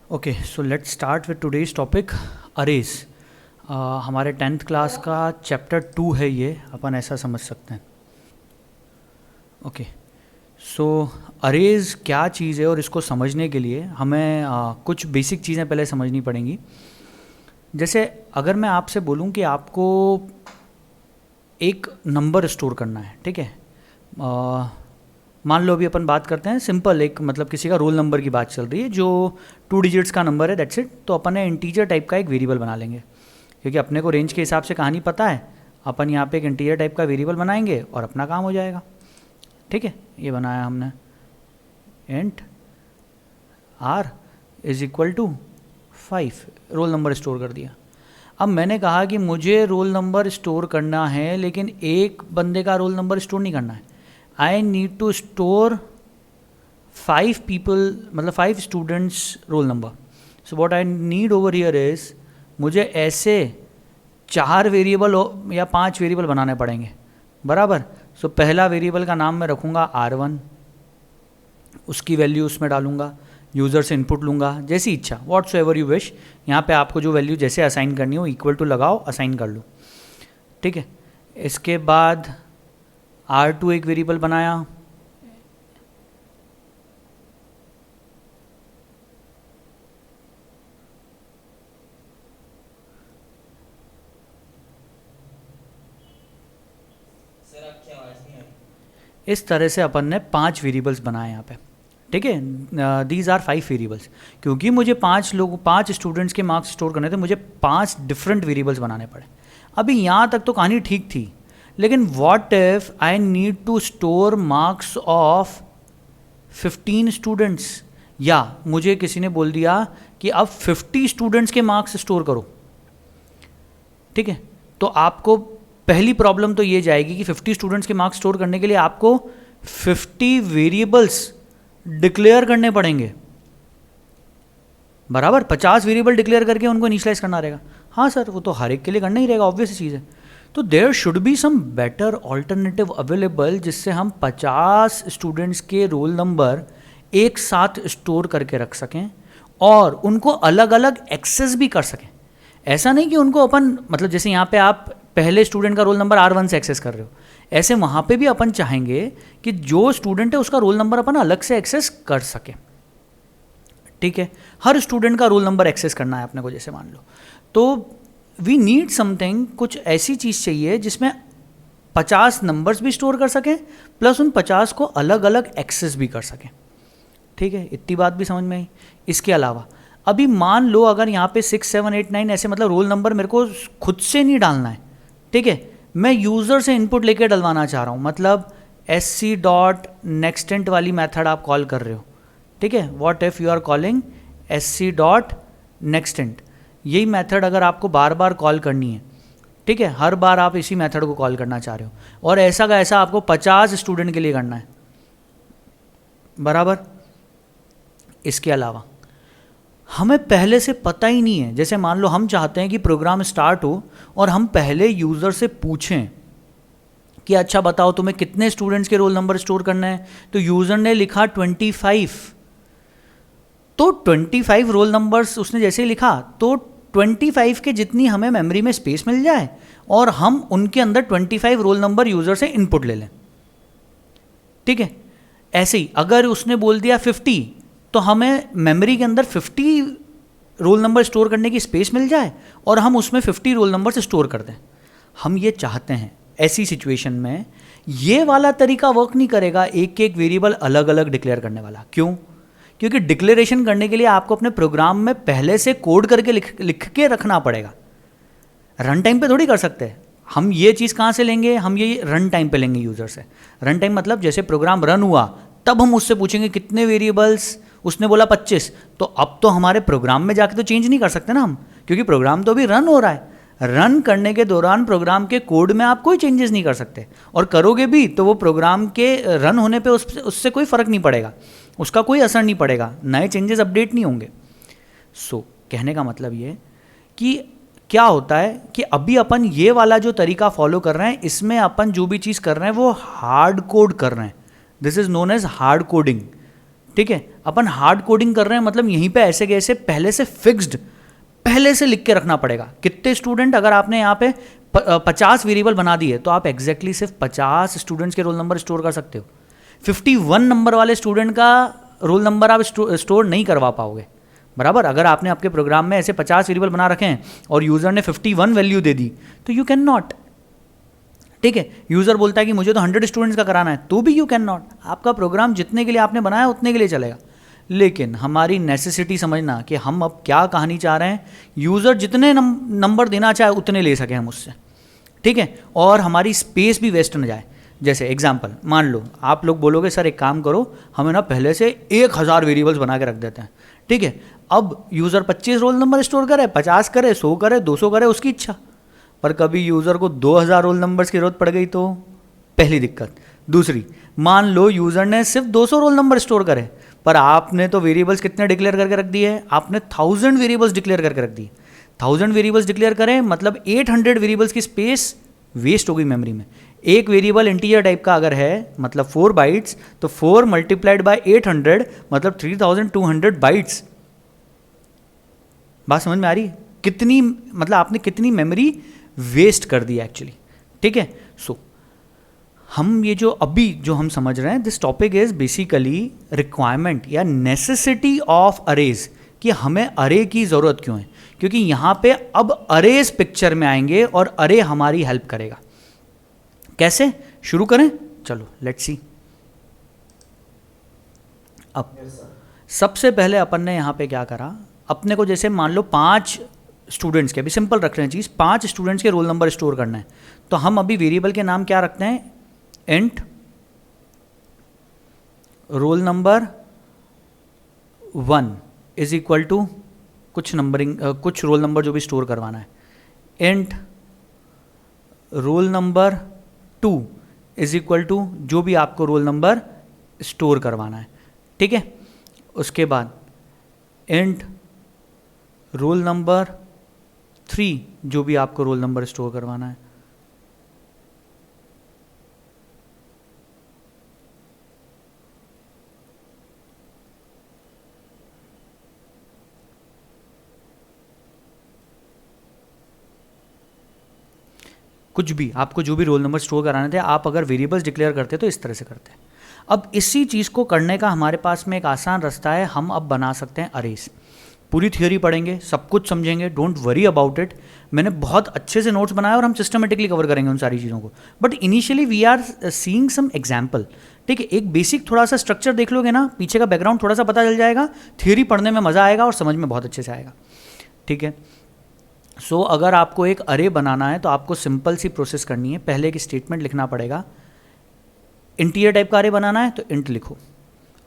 Okay, so let's start with today's topic arrays. हमारे 10th class का chapter 2 है ये, अपन ऐसा समझ सकते हैं। ओके, सो अरेज क्या चीज़ है और इसको समझने के लिए हमें कुछ बेसिक चीज़ें पहले समझनी पड़ेंगी। जैसे अगर मैं आपसे बोलूं कि आपको एक नंबर स्टोर करना है, ठीक है। मान लो अभी अपन बात करते हैं सिंपल, एक मतलब किसी का रोल नंबर की बात चल रही है जो 2 डिजिट्स का नंबर है, दैट्स इट। तो अपन ने इंटीजर टाइप का एक वेरिएबल बना लेंगे, क्योंकि अपने को रेंज के हिसाब से कहानी पता है। अपन यहाँ पे एक इंटीजर टाइप का वेरिएबल बनाएंगे और अपना काम हो जाएगा, ठीक है। ये बनाया हमने, int R is equal to 5, roll number store कर दिया। अब मैंने कहा कि मुझे रोल नंबर स्टोर करना है, लेकिन एक बंदे का रोल नंबर स्टोर नहीं करना है। I need to store 5 people, मतलब 5 students roll number. So what I need over here is मुझे ऐसे 4 वेरिएबल या 5 वेरिएबल बनाने पड़ेंगे, बराबर। सो पहला वेरिएबल का नाम मैं रखूँगा R1, उसकी वैल्यू उसमें डालूँगा, यूज़र से इनपुट लूँगा, जैसी इच्छा, what so ever you wish. यहाँ पे आपको जो वैल्यू जैसे असाइन करनी हो, इक्वल टू लगाओ, असाइन कर लो, ठीक है। इसके बाद R2 एक वेरिएबल बनाया, इस तरह से अपन ने 5 वेरिएबल्स बनाए यहाँ पे, ठीक है। दीज आर 5 वेरिएबल्स, क्योंकि मुझे 5 स्टूडेंट्स के मार्क्स स्टोर करने थे, मुझे 5 डिफरेंट वेरिएबल्स बनाने पड़े। अभी यहाँ तक तो कहानी ठीक थी, लेकिन what if I need to store marks of 15 students, या मुझे किसी ने बोल दिया कि अब 50 स्टूडेंट्स के मार्क्स स्टोर करो, ठीक है। तो आपको पहली प्रॉब्लम तो ये जाएगी कि 50 स्टूडेंट्स के मार्क्स स्टोर करने के लिए आपको 50 वेरिएबल्स डिक्लेयर करने पड़ेंगे, बराबर। 50 वेरिएबल डिक्लेयर करके उनको इनिशियलाइज करना रहेगा। हाँ सर, वो तो हर एक के लिए करना ही रहेगा, ऑब्वियस चीज़ है। तो there should be some better alternative available, जिससे हम 50 स्टूडेंट्स के रोल नंबर एक साथ स्टोर करके रख सकें और उनको अलग अलग एक्सेस भी कर सकें। ऐसा नहीं कि उनको अपन, मतलब जैसे यहाँ पे आप पहले स्टूडेंट का रोल नंबर R1 से एक्सेस कर रहे हो, ऐसे वहाँ पे भी अपन चाहेंगे कि जो स्टूडेंट है उसका रोल नंबर अपन अलग से एक्सेस कर सके, ठीक है। हर स्टूडेंट का रोल नंबर एक्सेस करना है अपने को, जैसे मान लो। तो वी नीड समथिंग, कुछ ऐसी चीज़ चाहिए जिसमें 50 नंबर्स भी स्टोर कर सकें, प्लस उन 50 को अलग अलग एक्सेस भी कर सकें, ठीक है। इतनी बात भी समझ में आई। इसके अलावा अभी मान लो अगर यहाँ पे 6, 7, 8, 9 ऐसे, मतलब रोल नंबर मेरे को खुद से नहीं डालना है, ठीक है। मैं यूज़र से इनपुट लेके डलवाना चाह रहा हूँ, मतलब sc.nextent वाली मेथड आप कॉल कर रहे हो, ठीक है। What if you are calling sc.nextent, यही मेथड अगर आपको बार बार कॉल करनी है, ठीक है, हर बार आप इसी मेथड को कॉल करना चाह रहे हो, और ऐसा का ऐसा आपको 50 स्टूडेंट के लिए करना है, बराबर। इसके अलावा हमें पहले से पता ही नहीं है, जैसे मान लो हम चाहते हैं कि प्रोग्राम स्टार्ट हो और हम पहले यूज़र से पूछें कि अच्छा बताओ तुम्हें कितने स्टूडेंट्स के रोल नंबर स्टोर करना है। तो यूज़र ने लिखा 25, तो 25 रोल नंबर्स उसने जैसे ही लिखा, तो 25 के जितनी हमें मेमोरी में स्पेस मिल जाए और हम उनके अंदर 25 रोल नंबर यूज़र से इनपुट ले लें, ठीक है। ऐसे ही अगर उसने बोल दिया 50, तो हमें मेमोरी के अंदर 50 रोल नंबर स्टोर करने की स्पेस मिल जाए और हम उसमें 50 रोल नंबर से स्टोर कर दें। हम ये चाहते हैं। ऐसी सिचुएशन में ये वाला तरीका वर्क नहीं करेगा, एक एक वेरिएबल अलग अलग डिक्लेयर करने वाला। क्यों? क्योंकि डिक्लेरेशन करने के लिए आपको अपने प्रोग्राम में पहले से कोड करके लिख के रखना पड़ेगा। रन टाइम पे थोड़ी कर सकते हैं हम। ये चीज़ कहाँ से लेंगे? हम ये रन टाइम पे लेंगे यूज़र से। रन टाइम मतलब जैसे प्रोग्राम रन हुआ तब हम उससे पूछेंगे कितने वेरिएबल्स, उसने बोला 25, तो अब तो हमारे प्रोग्राम में जाके तो चेंज नहीं कर सकते ना हम, क्योंकि प्रोग्राम तो अभी रन हो रहा है। रन करने के दौरान प्रोग्राम के कोड में आप कोई चेंजेस नहीं कर सकते, और करोगे भी तो वो प्रोग्राम के रन होने पे उससे कोई फ़र्क नहीं पड़ेगा, उसका कोई असर नहीं पड़ेगा, नए चेंजेस अपडेट नहीं होंगे। सो कहने का मतलब ये कि क्या होता है कि अभी अपन ये वाला जो तरीका फॉलो कर रहे हैं, इसमें अपन जो भी चीज़ कर रहे हैं वो हार्ड कोड कर रहे हैं। This is known as hard coding. ठीक है, अपन हार्ड कोडिंग कर रहे हैं, मतलब यहीं पे ऐसे कैसे पहले से फिक्स्ड, पहले से लिख के रखना पड़ेगा कितने स्टूडेंट। अगर आपने यहाँ पे 50 वेरिएबल बना दिए तो आप एग्जैक्टली सिर्फ 50 स्टूडेंट्स के रोल नंबर स्टोर कर सकते हो। 51 नंबर वाले स्टूडेंट का रोल नंबर आप स्टोर नहीं करवा पाओगे, बराबर। अगर आपने आपके प्रोग्राम में ऐसे 50 वेरिएबल बना रखे हैं और यूज़र ने 51 वैल्यू दे दी तो यू कैन नॉट, ठीक है। यूज़र बोलता है कि मुझे तो 100 स्टूडेंट्स का कराना है, तो भी यू कैन नॉट। आपका प्रोग्राम जितने के लिए आपने बनाया उतने के लिए चलेगा, लेकिन हमारी नेसेसिटी समझना कि हम अब क्या कहानी चाह रहे हैं, यूज़र जितने नंबर देना चाहे उतने ले सकें हम उससे, ठीक है, और हमारी स्पेस भी वेस्ट न जाए। जैसे एग्जाम्पल मान लो आप लोग बोलोगे सर एक काम करो, हमें ना पहले से 1000 वेरिएबल्स बना के रख देते हैं, ठीक है। अब यूज़र 25 रोल नंबर स्टोर करे, 50 करे, 100 करे, 200 करे, उसकी इच्छा। पर कभी यूज़र को 2000 रोल नंबर्स की जरूरत पड़ गई तो पहली दिक्कत। दूसरी, मान लो यूज़र ने सिर्फ 200 रोल नंबर स्टोर करे, पर आपने तो वेरिएबल्स कितने डिक्लेयर करके रख दिए, आपने 1000 वेरिएबल्स डिक्लेयर करके रख दिए। 1000 वेरिएबल्स डिक्लेयर करें मतलब 800 वेरिएबल्स की स्पेस वेस्ट हो गई मेमोरी में। एक वेरिएबल इंटीजर टाइप का अगर है मतलब 4 बाइट्स, तो 4 मल्टीप्लाइड बाय 800 मतलब 3200 बाइट्स। बात समझ में आ रही है? कितनी मतलब आपने कितनी मेमोरी वेस्ट कर दी एक्चुअली, ठीक है। सो हम ये जो अभी जो हम समझ रहे हैं, this topic is basically requirement या नेसेसिटी ऑफ अरेज, कि हमें अरे की ज़रूरत क्यों है, क्योंकि यहाँ पे अब अरेज पिक्चर में आएंगे और अरे हमारी हेल्प करेगा। कैसे शुरू करें, चलो लेट्स सी। अब सबसे पहले अपन ने यहाँ पे क्या करा, अपने को जैसे मान लो 5 स्टूडेंट्स के, अभी सिंपल रख रहे हैं चीज़, 5 स्टूडेंट्स के रोल नंबर स्टोर करना है, तो हम अभी वेरिएबल के नाम क्या रखते हैं, int roll number 1 is equal to कुछ नंबरिंग, कुछ रोल नंबर जो भी स्टोर करवाना है, int roll number 2 is equal to जो भी आपको रोल नंबर स्टोर करवाना है, ठीक है। उसके बाद इंट रोल नंबर 3 जो भी आपको रोल नंबर स्टोर करवाना है, कुछ भी आपको जो भी रोल नंबर स्टोर कराने थे, आप अगर वेरिएबल्स डिक्लेयर करते तो इस तरह से करते हैं। अब इसी चीज़ को करने का हमारे पास में एक आसान रास्ता है, हम अब बना सकते हैं अरेज। पूरी थियोरी पढ़ेंगे, सब कुछ समझेंगे, डोंट वरी अबाउट इट। मैंने बहुत अच्छे से नोट्स बनाए और हम सिस्टमेटिकली कवर करेंगे उन सारी चीज़ों को, but initially we are seeing some example, ठीक है। एक बेसिक थोड़ा सा स्ट्रक्चर देख लोगे ना, पीछे का बैकग्राउंड थोड़ा सा पता चल जाएगा, थियोरी पढ़ने में मज़ा आएगा और समझ में बहुत अच्छे से आएगा, ठीक है। सो अगर आपको एक अरे बनाना है तो आपको सिंपल सी प्रोसेस करनी है, पहले एक स्टेटमेंट लिखना पड़ेगा। इंटीजर टाइप का अरे बनाना है तो इंट लिखो,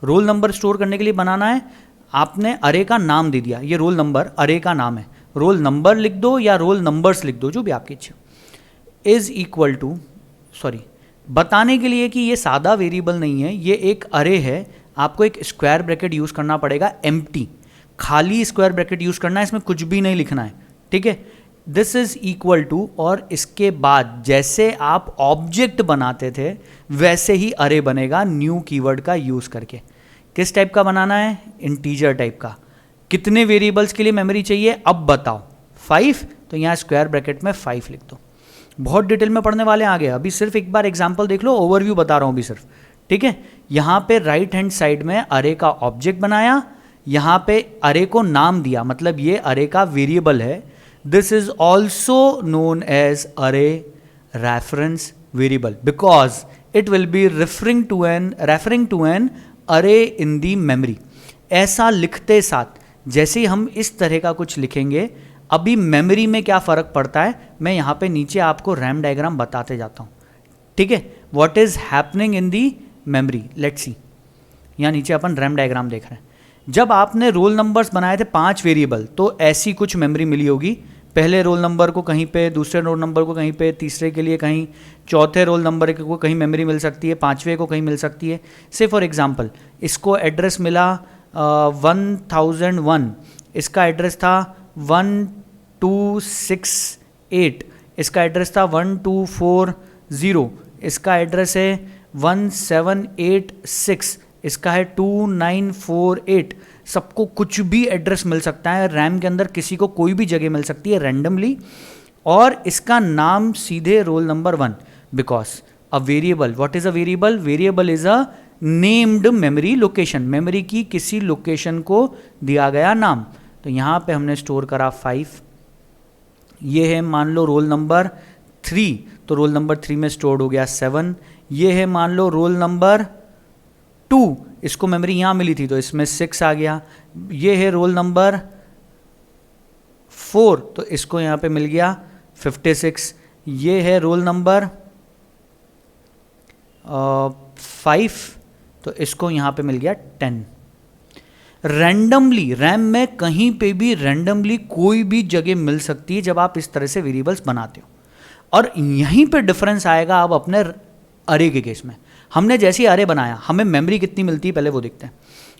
रोल नंबर स्टोर करने के लिए बनाना है, आपने अरे का नाम दे दिया, ये रोल नंबर अरे का नाम है, रोल नंबर लिख दो या रोल नंबर्स लिख दो, जो भी आपकी इच्छा। इज इक्वल टू, सॉरी, बताने के लिए कि ये सादा वेरिएबल नहीं है, ये एक अरे है, आपको एक स्क्वायर ब्रैकेट यूज़ करना पड़ेगा, एम्प्टी, खाली स्क्वायर ब्रैकेट यूज़ करना है, इसमें कुछ भी नहीं लिखना है, ठीक है। दिस इज इक्वल टू, और इसके बाद जैसे आप ऑब्जेक्ट बनाते थे वैसे ही अरे बनेगा न्यू कीवर्ड का यूज़ करके। किस टाइप का बनाना है, इंटीजर टाइप का। कितने वेरिएबल्स के लिए मेमोरी चाहिए अब बताओ, 5, तो यहाँ स्क्वायर ब्रैकेट में 5 लिख दो। बहुत डिटेल में पढ़ने वाले आगे, अभी सिर्फ एक बार एग्जांपल देख लो, ओवरव्यू बता रहा हूँ अभी सिर्फ, ठीक है। यहाँ पे राइट हैंड साइड में अरे का ऑब्जेक्ट बनाया, यहाँ पे अरे को नाम दिया, मतलब ये अरे का वेरिएबल है। This is also known as array reference variable because it will be referring to an array in the memory. ऐसा लिखते साथ जैसे ही हम इस तरह का कुछ लिखेंगे, अभी मेमोरी में क्या फ़र्क पड़ता है, मैं यहाँ पे नीचे आपको रैम डायग्राम बताते जाता हूँ, ठीक है। What is happening in the memory, let's see. यहाँ नीचे अपन रैम डायग्राम देख रहे हैं। जब आपने रोल नंबर्स बनाए थे 5 वेरिएबल, तो ऐसी कुछ मेमोरी मिली होगी, पहले रोल नंबर को कहीं पे, दूसरे रोल नंबर को कहीं पे, तीसरे के लिए कहीं, चौथे रोल नंबर को कहीं मेमोरी मिल सकती है, 5वें को कहीं मिल सकती है। से फॉर एग्जांपल इसको एड्रेस मिला 1001, इसका एड्रेस था 1268, इसका एड्रेस था 1240, इसका एड्रेस है 1786, इसका है 2948। सबको कुछ भी एड्रेस मिल सकता है रैम के अंदर, किसी को कोई भी जगह मिल सकती है रैंडमली, और इसका नाम सीधे role number 1, because a variable, what is a variable? Variable is a named memory location, memory की किसी लोकेशन को दिया गया नाम। तो यहाँ पे हमने स्टोर करा 5, ये है मान लो रोल नंबर 3, तो रोल नंबर 3 में स्टोर्ड हो गया 7। ये है मान लो रोल नंबर 2, इसको मेमोरी यहाँ मिली थी तो इसमें 6 आ गया। ये है रोल नंबर 4, तो इसको यहाँ पे मिल गया 56। ये है रोल नंबर 5, तो इसको यहाँ पे मिल गया 10। रैंडमली रैम में कहीं पे भी रैंडमली कोई भी जगह मिल सकती है जब आप इस तरह से वेरिएबल्स बनाते हो। और यहीं पे डिफरेंस आएगा अब अपने अरे के केस में। हमने जैसे ही अरे बनाया, हमें मेमोरी कितनी मिलती है पहले वो देखते हैं,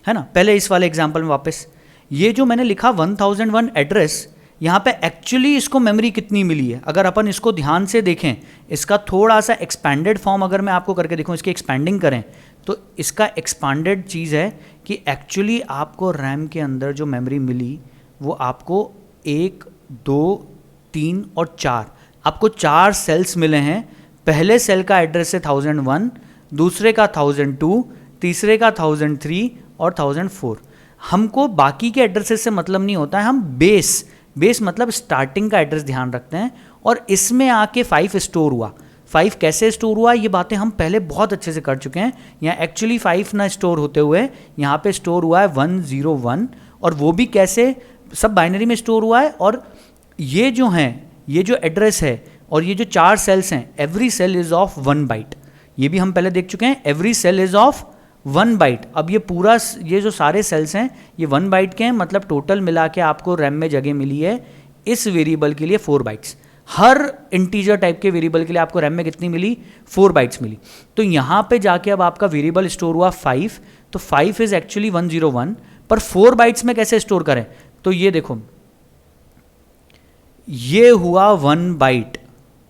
है ना। पहले इस वाले एग्जांपल में वापस, ये जो मैंने लिखा 1001 एड्रेस, यहाँ पे एक्चुअली इसको मेमोरी कितनी मिली है अगर अपन इसको ध्यान से देखें, इसका थोड़ा सा एक्सपैंडेड फॉर्म अगर मैं आपको करके देखूँ, इसकी एक्सपैंडिंग करें, तो इसका एक्सपांडेड चीज़ है कि एक्चुअली आपको रैम के अंदर जो मेमोरी मिली वो आपको 1, 2, 3 और 4, आपको 4 सेल्स मिले हैं। पहले सेल का एड्रेस है 1001, दूसरे का 1002, तीसरे का 1003 और 1004। हमको बाकी के एड्रेसेस से मतलब नहीं होता है, हम बेस मतलब स्टार्टिंग का एड्रेस ध्यान रखते हैं। और इसमें आके 5 स्टोर हुआ। 5 कैसे स्टोर हुआ, ये बातें हम पहले बहुत अच्छे से कर चुके हैं। यहाँ एक्चुअली 5 ना स्टोर होते हुए यहाँ पे स्टोर हुआ है 101, और वो भी कैसे, सब बाइनरी में स्टोर हुआ है। और ये जो हैं, ये जो एड्रेस है और ये जो 4 सेल्स हैं, every cell is of 1 byte, ये भी हम पहले देख चुके हैं। Every cell is of 1 byte. अब ये पूरा, ये जो सारे सेल्स हैं ये 1 बाइट के हैं, मतलब टोटल मिला के आपको रैम में जगह मिली है इस वेरिएबल के लिए 4 बाइट्स। हर इंटीजर टाइप के वेरिएबल के लिए आपको रैम में कितनी मिली, 4 बाइट्स मिली। तो यहाँ पे जाके अब आपका वेरिएबल स्टोर हुआ 5, तो 5 इज एक्चुअली 101, पर 4 बाइट्स में कैसे स्टोर करें, तो ये देखो, ये हुआ 1 बाइट,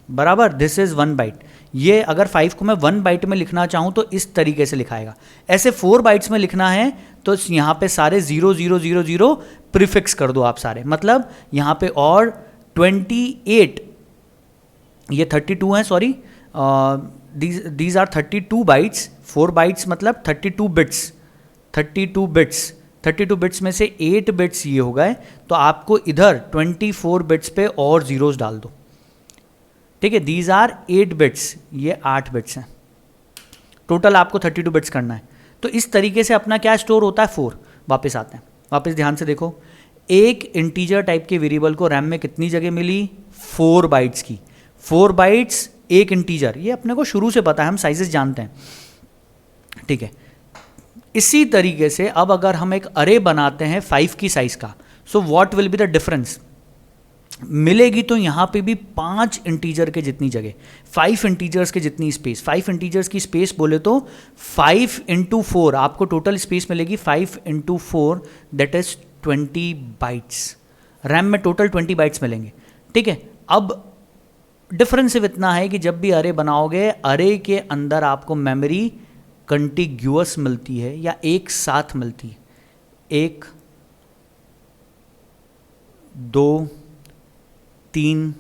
बराबर, दिस इज 1 बाइट। ये अगर 5 को मैं 1 बाइट में लिखना चाहूँ तो इस तरीके से लिखाएगा। ऐसे 4 बाइट्स में लिखना है तो यहाँ पे सारे 0000 प्रीफिक्स कर दो आप सारे, मतलब यहाँ पे और 28, ये 32 हैं, sorry, these are 32 bytes, 4 bytes मतलब 32 बिट्स, 32 बिट्स, 32 बिट्स में से 8 बिट्स ये हो गए, तो आपको इधर 24 बिट्स पे और जीरोस डाल दो, ठीक है। दीज आर 8 बिट्स, ये 8 बिट्स हैं, टोटल आपको 32 बिट्स करना है। तो इस तरीके से अपना क्या स्टोर होता है, 4। वापस आते हैं, वापस ध्यान से देखो, एक इंटीजर टाइप के वेरिएबल को रैम में कितनी जगह मिली, 4 बाइट्स की। 4 बाइट्स एक इंटीजर, ये अपने को शुरू से पता है, हम साइजेस जानते हैं, ठीक है। इसी तरीके से अब अगर हम एक अरे बनाते हैं 5 की साइज का, so what will be the difference, मिलेगी तो यहाँ पे भी 5 इंटीजर के जितनी जगह, 5 इंटीजर्स के जितनी स्पेस। 5 इंटीजर्स की स्पेस बोले तो 5 × 4 आपको टोटल स्पेस मिलेगी, 5 × 4 दैट इज 20 बाइट्स। रैम में टोटल 20 बाइट्स मिलेंगे, ठीक है। अब डिफरेंस सिर्फ इतना है कि जब भी अरे बनाओगे, अरे के अंदर आपको मेमोरी कंटिग्यूअस मिलती है या एक साथ मिलती है, 1, 2, 3,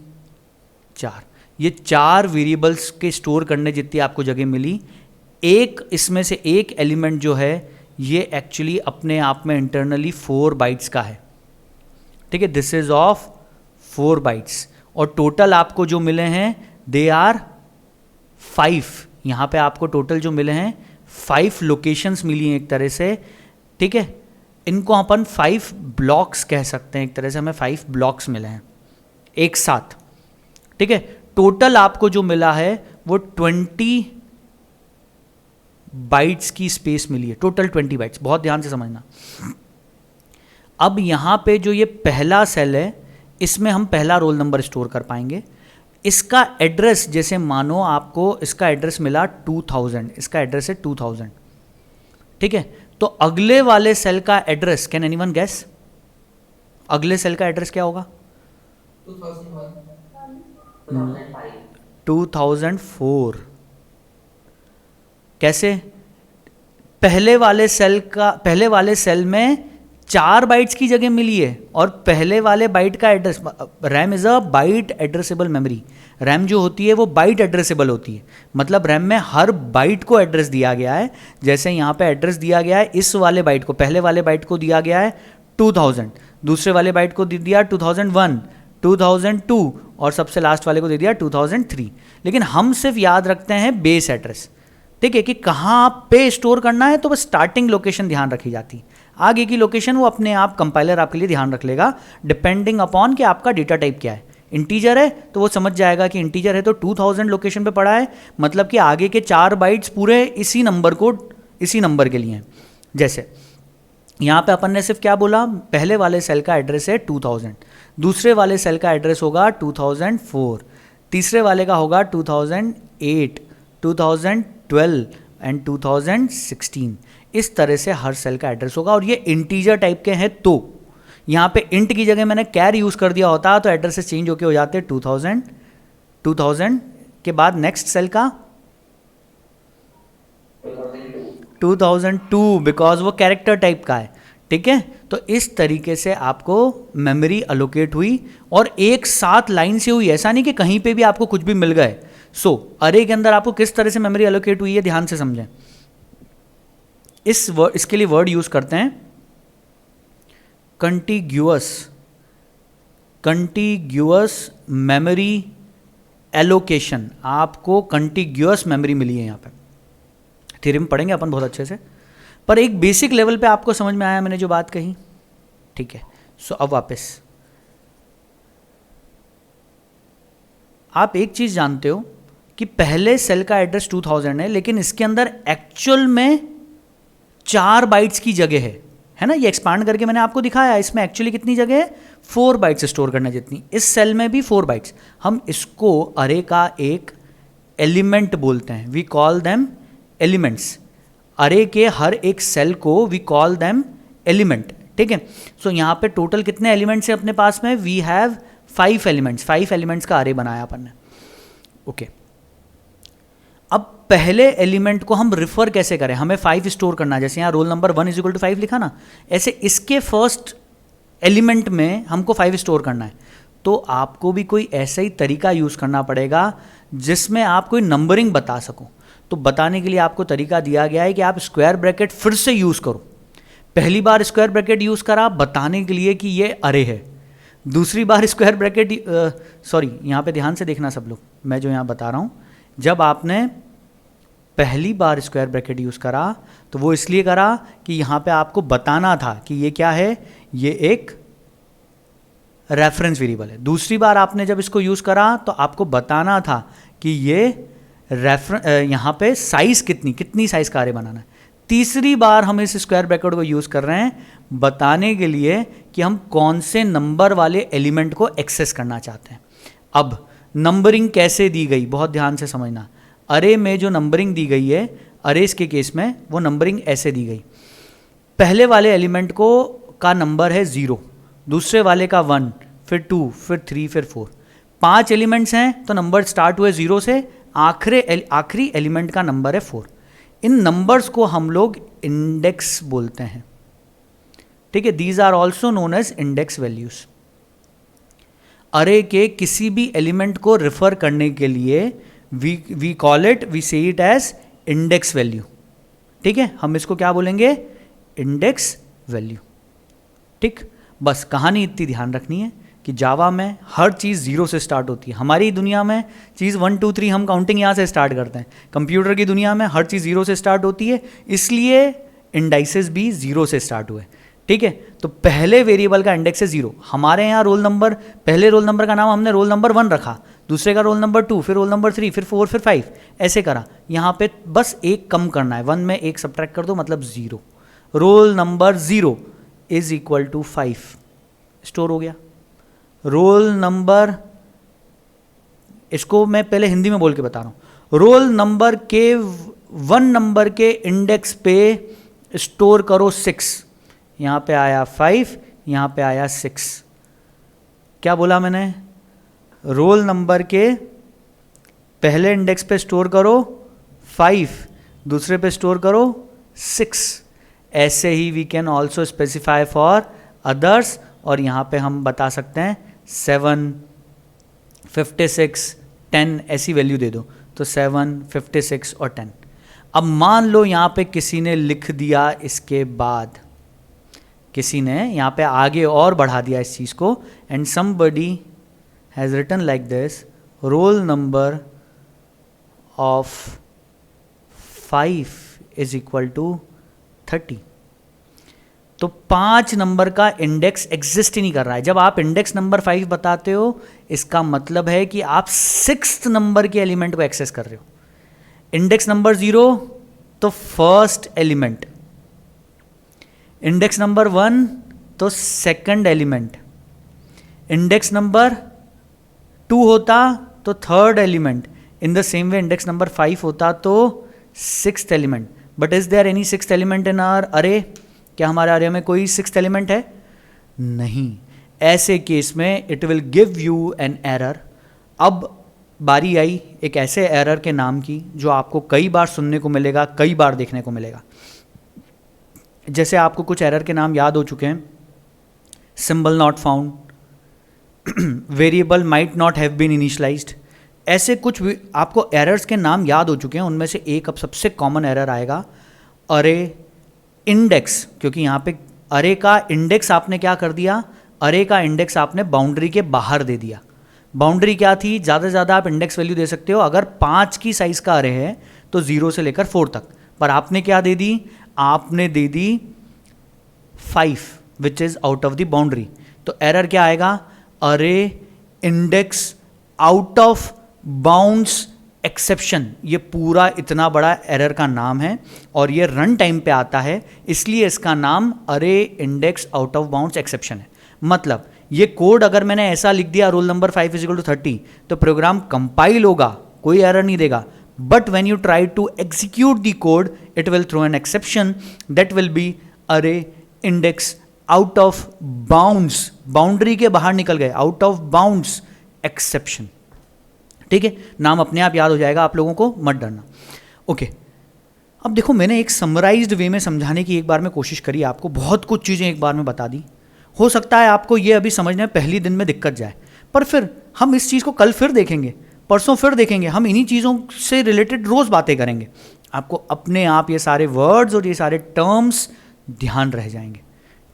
4, ये 4 वेरिएबल्स के स्टोर करने जितनी आपको जगह मिली। एक इसमें से एक एलिमेंट जो है ये एक्चुअली अपने आप में इंटरनली 4 बाइट्स का है, ठीक है। दिस इज ऑफ 4 बाइट्स, और टोटल आपको जो मिले हैं दे आर 5। यहाँ पे आपको टोटल जो मिले हैं 5 लोकेशंस मिली हैं एक तरह से, ठीक है। इनको अपन 5 ब्लॉक्स कह सकते हैं, एक तरह से हमें 5 ब्लॉक्स मिले हैं एक साथ, ठीक है। टोटल आपको जो मिला है वो 20 बाइट्स की स्पेस मिली है, टोटल 20 बाइट्स, बहुत ध्यान से समझना। अब यहां पे जो ये पहला सेल है, इसमें हम पहला रोल नंबर स्टोर कर पाएंगे। इसका एड्रेस, जैसे मानो आपको इसका एड्रेस मिला 2000, इसका एड्रेस है 2000, ठीक है। तो अगले वाले सेल का एड्रेस, कैन एनीवन गेस, अगले सेल का एड्रेस क्या होगा, 2004। कैसे, पहले वाले सेल में 4 बाइट्स की जगह मिली है, और पहले वाले बाइट का address, RAM is a byte addressable memory. RAM जो होती है वो बाइट एड्रेसेबल होती है, मतलब रैम में हर बाइट को एड्रेस दिया गया है। जैसे यहाँ पे एड्रेस दिया गया है, इस वाले बाइट को, पहले वाले बाइट को दिया गया है 2000, दूसरे वाले बाइट को दे दिया 2001, 2002, और सबसे लास्ट वाले को दे दिया 2003। लेकिन हम सिर्फ याद रखते हैं बेस एड्रेस, ठीक है, कि कहाँ पे स्टोर करना है, तो बस स्टार्टिंग लोकेशन ध्यान रखी जाती है। आगे की लोकेशन वो अपने आप कंपाइलर आपके लिए ध्यान रख लेगा, डिपेंडिंग अपॉन कि आपका डेटा टाइप क्या है। इंटीजर है तो वो समझ जाएगा कि इंटीजर है तो 2000 लोकेशन पे पड़ा है, मतलब कि आगे के 4 बाइट्स पूरे इसी नंबर के लिए हैं। जैसे यहाँ पे अपन ने सिर्फ क्या बोला, पहले वाले सेल का एड्रेस है 2000, दूसरे वाले सेल का एड्रेस होगा 2004, तीसरे वाले का होगा 2008, 2012 एंड 2016। इस तरह से हर सेल का एड्रेस होगा, और ये इंटीजर टाइप के हैं। तो यहाँ पे इंट की जगह मैंने कैर यूज़ कर दिया होता तो एड्रेसेस चेंज होके हो जाते 2000 के बाद नेक्स्ट सेल का 2002, बिकॉज वो कैरेक्टर टाइप का है, ठीक है। तो इस तरीके से आपको मेमोरी अलोकेट हुई, और एक साथ लाइन से हुई, ऐसा नहीं कि कहीं पे भी आपको कुछ भी मिल गए। अरे के अंदर आपको किस तरह से मेमोरी अलोकेट हुई है, ध्यान से समझें। इसके लिए वर्ड यूज करते हैं कंटिग्यूअस मेमोरी एलोकेशन। आपको कंटिग्यूअस मेमोरी मिली है यहाँ पे, थ्योरम पढ़ेंगे अपन बहुत अच्छे से, पर एक बेसिक लेवल पे आपको समझ में आया मैंने जो बात कही, ठीक है। अब वापस आप एक चीज जानते हो कि पहले सेल का एड्रेस 2000 है, लेकिन इसके अंदर एक्चुअल में 4 बाइट्स की जगह है ना। ये एक्सपांड करके मैंने आपको दिखाया, इसमें एक्चुअली कितनी जगह है, 4 बाइट्स स्टोर करना जितनी। इस सेल में भी 4 बाइट्स। हम इसको अरे का एक एलिमेंट बोलते हैं, वी कॉल देम एलिमेंट्स। अरे के हर एक सेल को वी कॉल देम एलिमेंट, ठीक है। यहाँ पे टोटल कितने एलिमेंट्स है अपने पास में, वी हैव 5 एलिमेंट्स। 5 एलिमेंट्स का अरे बनाया अपन ने, ओके। अब पहले एलिमेंट को हम रिफर कैसे करें, हमें 5 स्टोर करना है, जैसे यहाँ रोल नंबर 1 = 5 लिखा ना, ऐसे इसके फर्स्ट एलिमेंट में हमको 5 स्टोर करना है। तो आपको भी कोई ऐसा ही तरीका यूज़ करना पड़ेगा जिसमें आप कोई नंबरिंग बता सको। तो बताने के लिए आपको तरीका दिया गया है कि आप स्क्वायर ब्रैकेट फिर से यूज़ करो। पहली बार स्क्वायर ब्रैकेट यूज़ करा बताने के लिए कि ये अरे है, दूसरी बार स्क्वायर ब्रैकेट यहाँ पे ध्यान से देखना सब लोग, मैं जो यहाँ बता रहा हूँ, जब आपने पहली बार स्क्वायर ब्रैकेट यूज़ करा तो वो इसलिए करा कि यहाँ पे आपको बताना था कि ये क्या है, ये एक रेफरेंस वेरिएबल है। दूसरी बार आपने जब इसको यूज़ करा तो आपको बताना था कि ये यहाँ पे साइज़ कितनी साइज़ का अरे बनाना है। तीसरी बार हम इस स्क्वायर ब्रैकेट को यूज़ कर रहे हैं बताने के लिए कि हम कौन से नंबर वाले एलिमेंट को एक्सेस करना चाहते हैं। अब नंबरिंग कैसे दी गई, बहुत ध्यान से समझना। अरे में जो नंबरिंग दी गई है, अरेज के केस में वो नंबरिंग ऐसे दी गई, पहले वाले एलिमेंट को का नंबर है 0, दूसरे वाले का 1, फिर 2, फिर 3, फिर 4। 5 एलिमेंट्स हैं तो नंबर स्टार्ट हुए 0 से, आखिरी एलिमेंट का नंबर है 4। इन नंबर्स को हम लोग इंडेक्स बोलते हैं, ठीक है। These are also known as index values. Array के किसी भी एलिमेंट को रिफर करने के लिए वी कॉल इट, वी से इट एज इंडेक्स वैल्यू, ठीक है। हम इसको क्या बोलेंगे, इंडेक्स वैल्यू, ठीक। बस कहानी इतनी ध्यान रखनी है कि जावा में हर चीज़ 0 से स्टार्ट होती है। हमारी दुनिया में चीज़ 1 2 3 हम काउंटिंग यहाँ से स्टार्ट करते हैं, कंप्यूटर की दुनिया में हर चीज़ 0 से स्टार्ट होती है, इसलिए इंडाइसेस भी 0 से स्टार्ट हुए, ठीक है। तो पहले वेरिएबल का इंडेक्स है 0। हमारे यहाँ रोल नंबर, पहले रोल नंबर का नाम हमने रोल नंबर 1 रखा, दूसरे का रोल नंबर 2, फिर रोल नंबर 3, फिर 4, फिर 5, ऐसे करा। यहाँ पे बस एक कम करना है, 1 में एक सब्ट्रैक्ट कर दो, मतलब 0। रोल नंबर 0 = 5 स्टोर हो गया। रोल नंबर, इसको मैं पहले हिंदी में बोल के बता रहा हूँ, रोल नंबर के 1 नंबर के इंडेक्स पे स्टोर करो 6। यहाँ पे आया 5, यहाँ पे आया 6। क्या बोला मैंने, रोल नंबर के पहले इंडेक्स पे स्टोर करो 5, दूसरे पे स्टोर करो 6। ऐसे ही we can also specify for others, और यहाँ पे हम बता सकते हैं 7, 56, 10 ऐसी वैल्यू दे दो, तो 7, 56 और 10। अब मान लो यहाँ पे किसी ने लिख दिया, इसके बाद किसी ने यहाँ पे आगे और बढ़ा दिया इस चीज़ को, and somebody has written like this, roll number of 5 is equal to 30। तो 5 नंबर का इंडेक्स एग्जिस्ट ही नहीं कर रहा है। जब आप इंडेक्स नंबर 5 बताते हो, इसका मतलब है कि आप 6th नंबर के एलिमेंट को एक्सेस कर रहे हो। इंडेक्स नंबर 0 तो फर्स्ट एलिमेंट, इंडेक्स नंबर 1 तो सेकंड एलिमेंट, इंडेक्स नंबर 2 होता तो third element, in the same way index number 5 होता तो 6th element. But is there any 6th element in our array? क्या हमारे अरे में कोई 6th एलिमेंट है? नहीं। ऐसे केस में it will give you an error. अब बारी आई एक ऐसे एरर के नाम की जो आपको कई बार सुनने को मिलेगा, कई बार देखने को मिलेगा। जैसे आपको कुछ एरर के नाम याद हो चुके हैं, symbol not found, variable might not have been initialized, ऐसे कुछ आपको एरर्स के नाम याद हो चुके हैं। उनमें से एक अब सबसे कॉमन एरर आएगा, अरे इंडेक्स, क्योंकि यहाँ पे अरे का इंडेक्स आपने क्या कर दिया, अरे का इंडेक्स आपने बाउंड्री के बाहर दे दिया। बाउंड्री क्या थी? ज़्यादा से ज़्यादा आप इंडेक्स वैल्यू दे सकते हो अगर 5 की साइज़ का अरे है तो 0 से लेकर 4 तक, पर आपने क्या दे दी? आपने दे दी 5 which is out of the boundary. तो एरर क्या आएगा? अरे index out of bounds exception. ये पूरा इतना बड़ा एरर का नाम है और ये रन टाइम पे आता है, इसलिए इसका नाम array index out of bounds exception है। मतलब ये कोड अगर मैंने ऐसा लिख दिया roll number 5 is equal to 30, तो प्रोग्राम कंपाइल होगा, कोई एरर नहीं देगा। But when you try to execute the code, it will throw an exception that will be array index out of bounds, boundary के बाहर निकल गए, आउट ऑफ बाउंड्स एक्सेप्शन। ठीक है, नाम अपने आप याद हो जाएगा, आप लोगों को मत डरना। ओके, अब देखो मैंने एक समराइज्ड वे में समझाने की एक बार में कोशिश करी, आपको बहुत कुछ चीज़ें एक बार में बता दी। हो सकता है आपको ये अभी समझने में पहली दिन में दिक्कत जाए, पर फिर हम इस चीज़ को कल फिर देखेंगे, परसों फिर देखेंगे, हम इन्हीं चीज़ों से रिलेटेड रोज़ बातें करेंगे। आपको अपने आप ये सारे वर्ड्स और ये सारे टर्म्स ध्यान रह जाएंगे।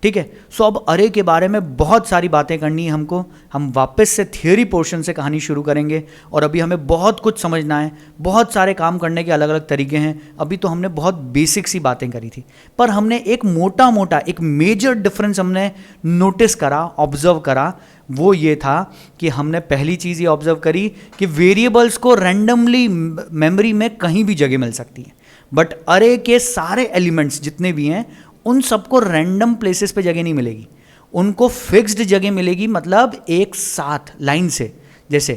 ठीक है, सो अब अरे के बारे में बहुत सारी बातें करनी है हमको। हम वापस से थियोरी पोर्शन से कहानी शुरू करेंगे और अभी हमें बहुत कुछ समझना है, बहुत सारे काम करने के अलग अलग तरीके हैं। अभी तो हमने बहुत बेसिक सी बातें करी थी, पर हमने एक मोटा मोटा एक मेजर डिफरेंस हमने नोटिस करा, ऑब्जर्व करा। वो ये था कि हमने पहली चीज़ ये ऑब्जर्व करी कि वेरिएबल्स को रैंडमली मेमोरी में कहीं भी जगह मिल सकती है, बट अरे के सारे एलिमेंट्स जितने भी हैं उन सबको रैंडम प्लेसेस पे जगह नहीं मिलेगी, उनको फिक्स्ड जगह मिलेगी। मतलब एक साथ लाइन से, जैसे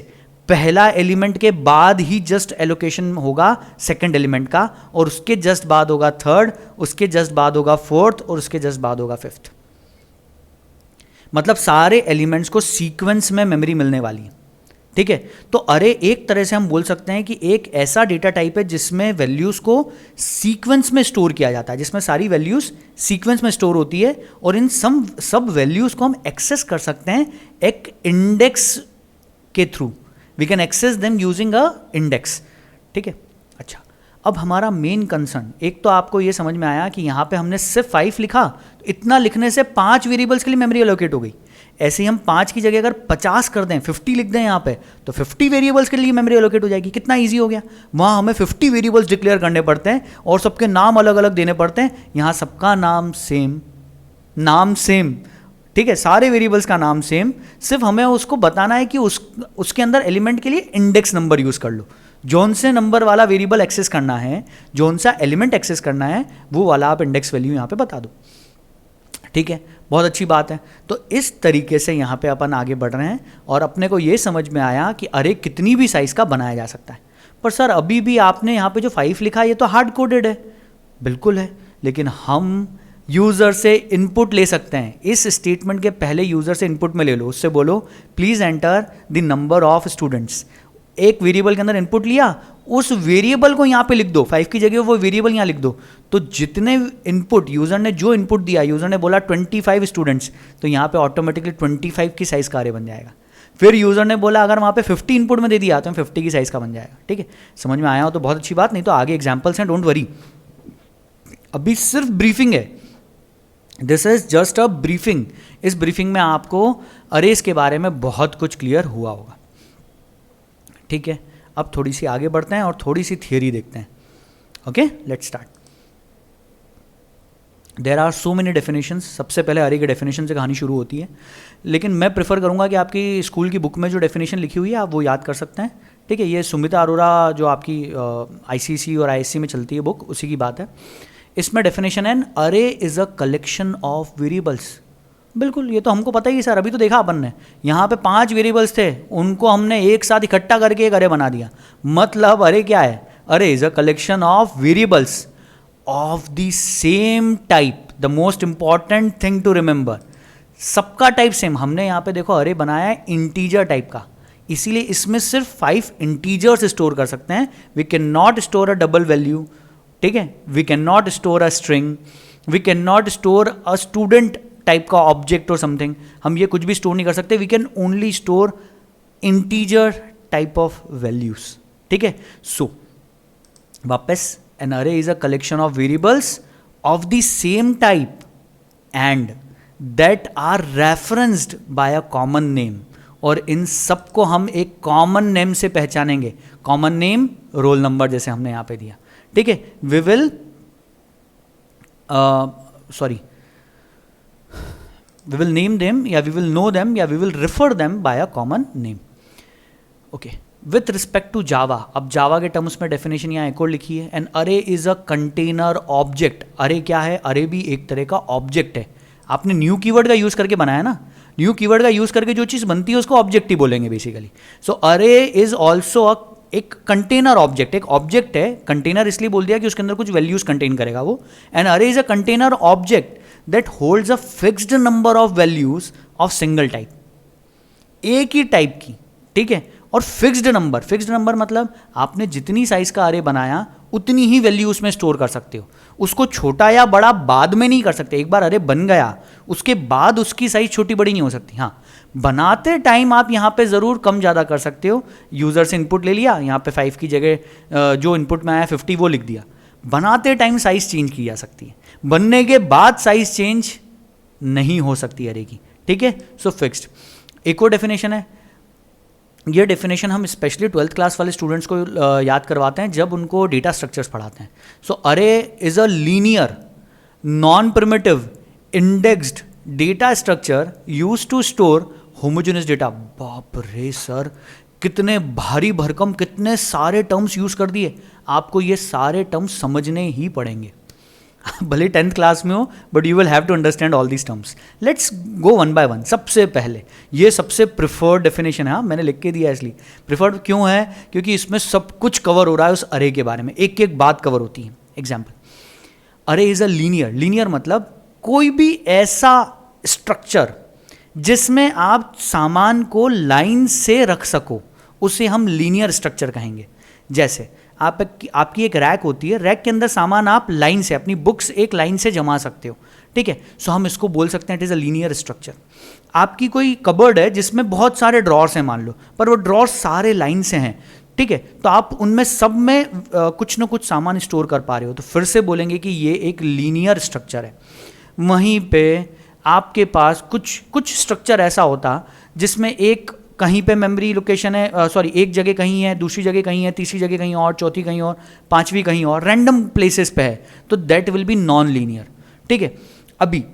पहला एलिमेंट के बाद ही जस्ट एलोकेशन होगा सेकंड एलिमेंट का, और उसके जस्ट बाद होगा थर्ड, उसके जस्ट बाद होगा फोर्थ, और उसके जस्ट बाद होगा फिफ्थ। मतलब सारे एलिमेंट्स को सीक्वेंस में मेमोरी मिलने वाली है। ठीक है, तो अरे एक तरह से हम बोल सकते हैं कि एक ऐसा डेटा टाइप है जिसमें वैल्यूज़ को सीक्वेंस में स्टोर किया जाता है, जिसमें सारी वैल्यूज़ सीक्वेंस में स्टोर होती है, और इन सब वैल्यूज़ को हम एक्सेस कर सकते हैं एक इंडेक्स के थ्रू। We can access them using a index. ठीक है, अच्छा, अब हमारा मेन कंसर्न, एक तो आपको ये समझ में आया कि यहाँ पे हमने सिर्फ 5 लिखा, तो इतना लिखने से 5 वेरिएबल्स के लिए मेमोरी एलोकेट हो गई। ऐसे ही हम 5 की जगह अगर 50 कर दें, 50 लिख दें यहाँ पे, तो 50 वेरिएबल्स के लिए मेमोरी एलोकेट हो जाएगी। कितना इजी हो गया। वहाँ हमें 50 वेरिएबल्स डिक्लेयर करने पड़ते हैं और सबके नाम अलग अलग देने पड़ते हैं, यहाँ सबका नाम सेम। ठीक है, सारे वेरिएबल्स का नाम सेम, सिर्फ हमें उसको बताना है कि उसके अंदर एलिमेंट के लिए इंडेक्स नंबर यूज़ कर लो। जौन से नंबर वाला वेरिएबल एक्सेस करना है, जौन सा एलिमेंट एक्सेस करना है, वो वाला आप इंडेक्स वैल्यू यहाँ पे बता दो। ठीक है, बहुत अच्छी बात है। तो इस तरीके से यहाँ पे अपन आगे बढ़ रहे हैं और अपने को ये समझ में आया कि अरे कितनी भी साइज़ का बनाया जा सकता है। पर सर अभी भी आपने यहाँ पे जो 5 लिखा है ये तो हार्ड कोडेड है। बिल्कुल है, लेकिन हम यूज़र से इनपुट ले सकते हैं। इस स्टेटमेंट के पहले यूज़र से इनपुट में ले लो, उससे बोलो please enter the number of students. एक वेरिएबल के अंदर इनपुट लिया, उस वेरिएबल को यहाँ पे लिख दो, 5 की जगह वो वेरिएबल यहाँ लिख दो, तो जितने इनपुट यूजर ने जो इनपुट दिया, यूजर ने बोला 25 स्टूडेंट्स, तो यहाँ पे ऑटोमेटिकली 25 की साइज का अरे बन जाएगा। फिर यूजर ने बोला अगर वहाँ पे 50 इनपुट में दे दिया तो 50 की साइज का बन जाएगा। ठीक है, समझ में आया हो तो बहुत अच्छी बात, नहीं तो आगे एग्जाम्पल्स हैं, डोंट वरी, अभी सिर्फ ब्रीफिंग है, this is just a briefing. इस ब्रीफिंग में आपको अरेज के बारे में बहुत कुछ क्लियर हुआ होगा। ठीक है, अब थोड़ी सी आगे बढ़ते हैं और थोड़ी सी थियरी देखते हैं। Okay, let's start. There are so many definitions. सबसे पहले अरे की डेफिनेशन से कहानी शुरू होती है, लेकिन मैं प्रेफर करूंगा कि आपकी स्कूल की बुक में जो डेफिनेशन लिखी हुई है आप वो याद कर सकते हैं। ठीक है, ये सुमिता अरोरा जो आपकी आईसीएसई और आईएससी में चलती है बुक, उसी की बात है। इसमें डेफिनेशन है array is a collection of variables. बिल्कुल, ये तो हमको पता ही सर, अभी तो देखा अपन ने, यहाँ पे 5 वेरिएबल्स थे, उनको हमने एक साथ इकट्ठा करके एक अरे बना दिया। मतलब अरे क्या है? Array is a collection of variables of the same type. The most important thing to remember, सबका टाइप सेम। हमने यहाँ पे देखो अरे बनाया है इंटीजर टाइप का, इसीलिए इसमें सिर्फ 5 इंटीजर्स स्टोर कर सकते हैं। We can not store a double value. ठीक है, we can not store a string, we can not store a student type का ऑब्जेक्ट और समथिंग, हम ये कुछ भी स्टोर नहीं कर सकते। We can only store integer type of values. ठीक है, सो वापस, an array is a collection of variables of the same type and that are referenced by a common name. और इन सबको हम एक कॉमन नेम से पहचानेंगे। कॉमन नेम रोल नंबर, जैसे हमने यहां पे दिया। ठीक है, we will we will name them, या we will know them, या we will refer them by a common name. Okay, with respect to Java, अब Java के टर्म्स में डेफिनेशन यहाँ एक और लिखी है, an array is a container object. अरे क्या है? अरे भी एक तरह का ऑब्जेक्ट है। आपने न्यू कीवर्ड का यूज करके बनाया ना, न्यू कीवर्ड का यूज करके जो चीज बनती है उसको ऑब्जेक्ट ही बोलेंगे basically. So array is also एक कंटेनर ऑब्जेक्ट, एक ऑब्जेक्ट है। कंटेनर इसलिए बोल दिया कि उसके अंदर कुछ वैल्यूज कंटेन करेगा वो। N array is a container object that holds a fixed number of values of single type, एक ही टाइप की। ठीक है, और फिक्स्ड नंबर मतलब आपने जितनी साइज का अरे बनाया उतनी ही वैल्यू उसमें स्टोर कर सकते हो, उसको छोटा या बड़ा बाद में नहीं कर सकते। एक बार अरे बन गया उसके बाद उसकी साइज छोटी बड़ी नहीं हो सकती। हाँ, बनाते टाइम आप यहाँ पे ज़रूर कम ज़्यादा कर सकते हो। यूज़र से इनपुट ले लिया, यहाँ पे 5 की जगह जो इनपुट में आया 50 वो लिख दिया। बनाते टाइम साइज चेंज की जा सकती है, बनने के बाद साइज चेंज नहीं हो सकती अरे की। ठीक है, सो फिक्स्ड। एक और डेफिनेशन है, ये डेफिनेशन हम स्पेशली 12th क्लास वाले स्टूडेंट्स को याद करवाते हैं जब उनको डेटा स्ट्रक्चर्स पढ़ाते हैं। So array is a linear non primitive indexed data structure use to store homogeneous data. बाप रे सर, कितने भारी भरकम, कितने सारे टर्म्स यूज कर दिए। आपको ये सारे टर्म्स समझने ही पड़ेंगे भले 10th क्लास में हो, but you will have to understand all these terms. Let's go one by one. सबसे पहले, ये सबसे प्रिफर्ड डेफिनेशन है। हाँ, मैंने लिख के दिया इसलिए प्रिफर्ड क्यों है, क्योंकि इसमें सब कुछ कवर हो रहा है उस अरे के बारे में, एक एक बात कवर होती है। एग्जाम्पल, अरे इज अ लीनियर मतलब कोई भी ऐसा स्ट्रक्चर जिसमें आप सामान को लाइन से रख सको, उसे हम लीनियर स्ट्रक्चर कहेंगे। जैसे आपकी एक रैक होती है, रैक के अंदर सामान आप लाइन से, अपनी बुक्स एक लाइन से जमा सकते हो। ठीक है, सो हम इसको बोल सकते हैं it is a linear structure. आपकी कोई कबर्ड है जिसमें बहुत सारे ड्रॉर्स हैं मान लो, पर वो ड्रॉर्स सारे लाइन से हैं। ठीक है, तो आप उनमें सब में कुछ ना कुछ सामान स्टोर कर पा रहे हो, तो फिर से बोलेंगे कि ये एक लीनियर स्ट्रक्चर है। वहीं पे आपके पास कुछ स्ट्रक्चर ऐसा होता जिसमें एक कहीं पे मेमोरी लोकेशन है, एक जगह कहीं है, दूसरी जगह कहीं है, तीसरी जगह कहीं और, चौथी कहीं और, पांचवी कहीं और, रैंडम प्लेसेस पे है, तो that will B non linear. ठीक है, अभी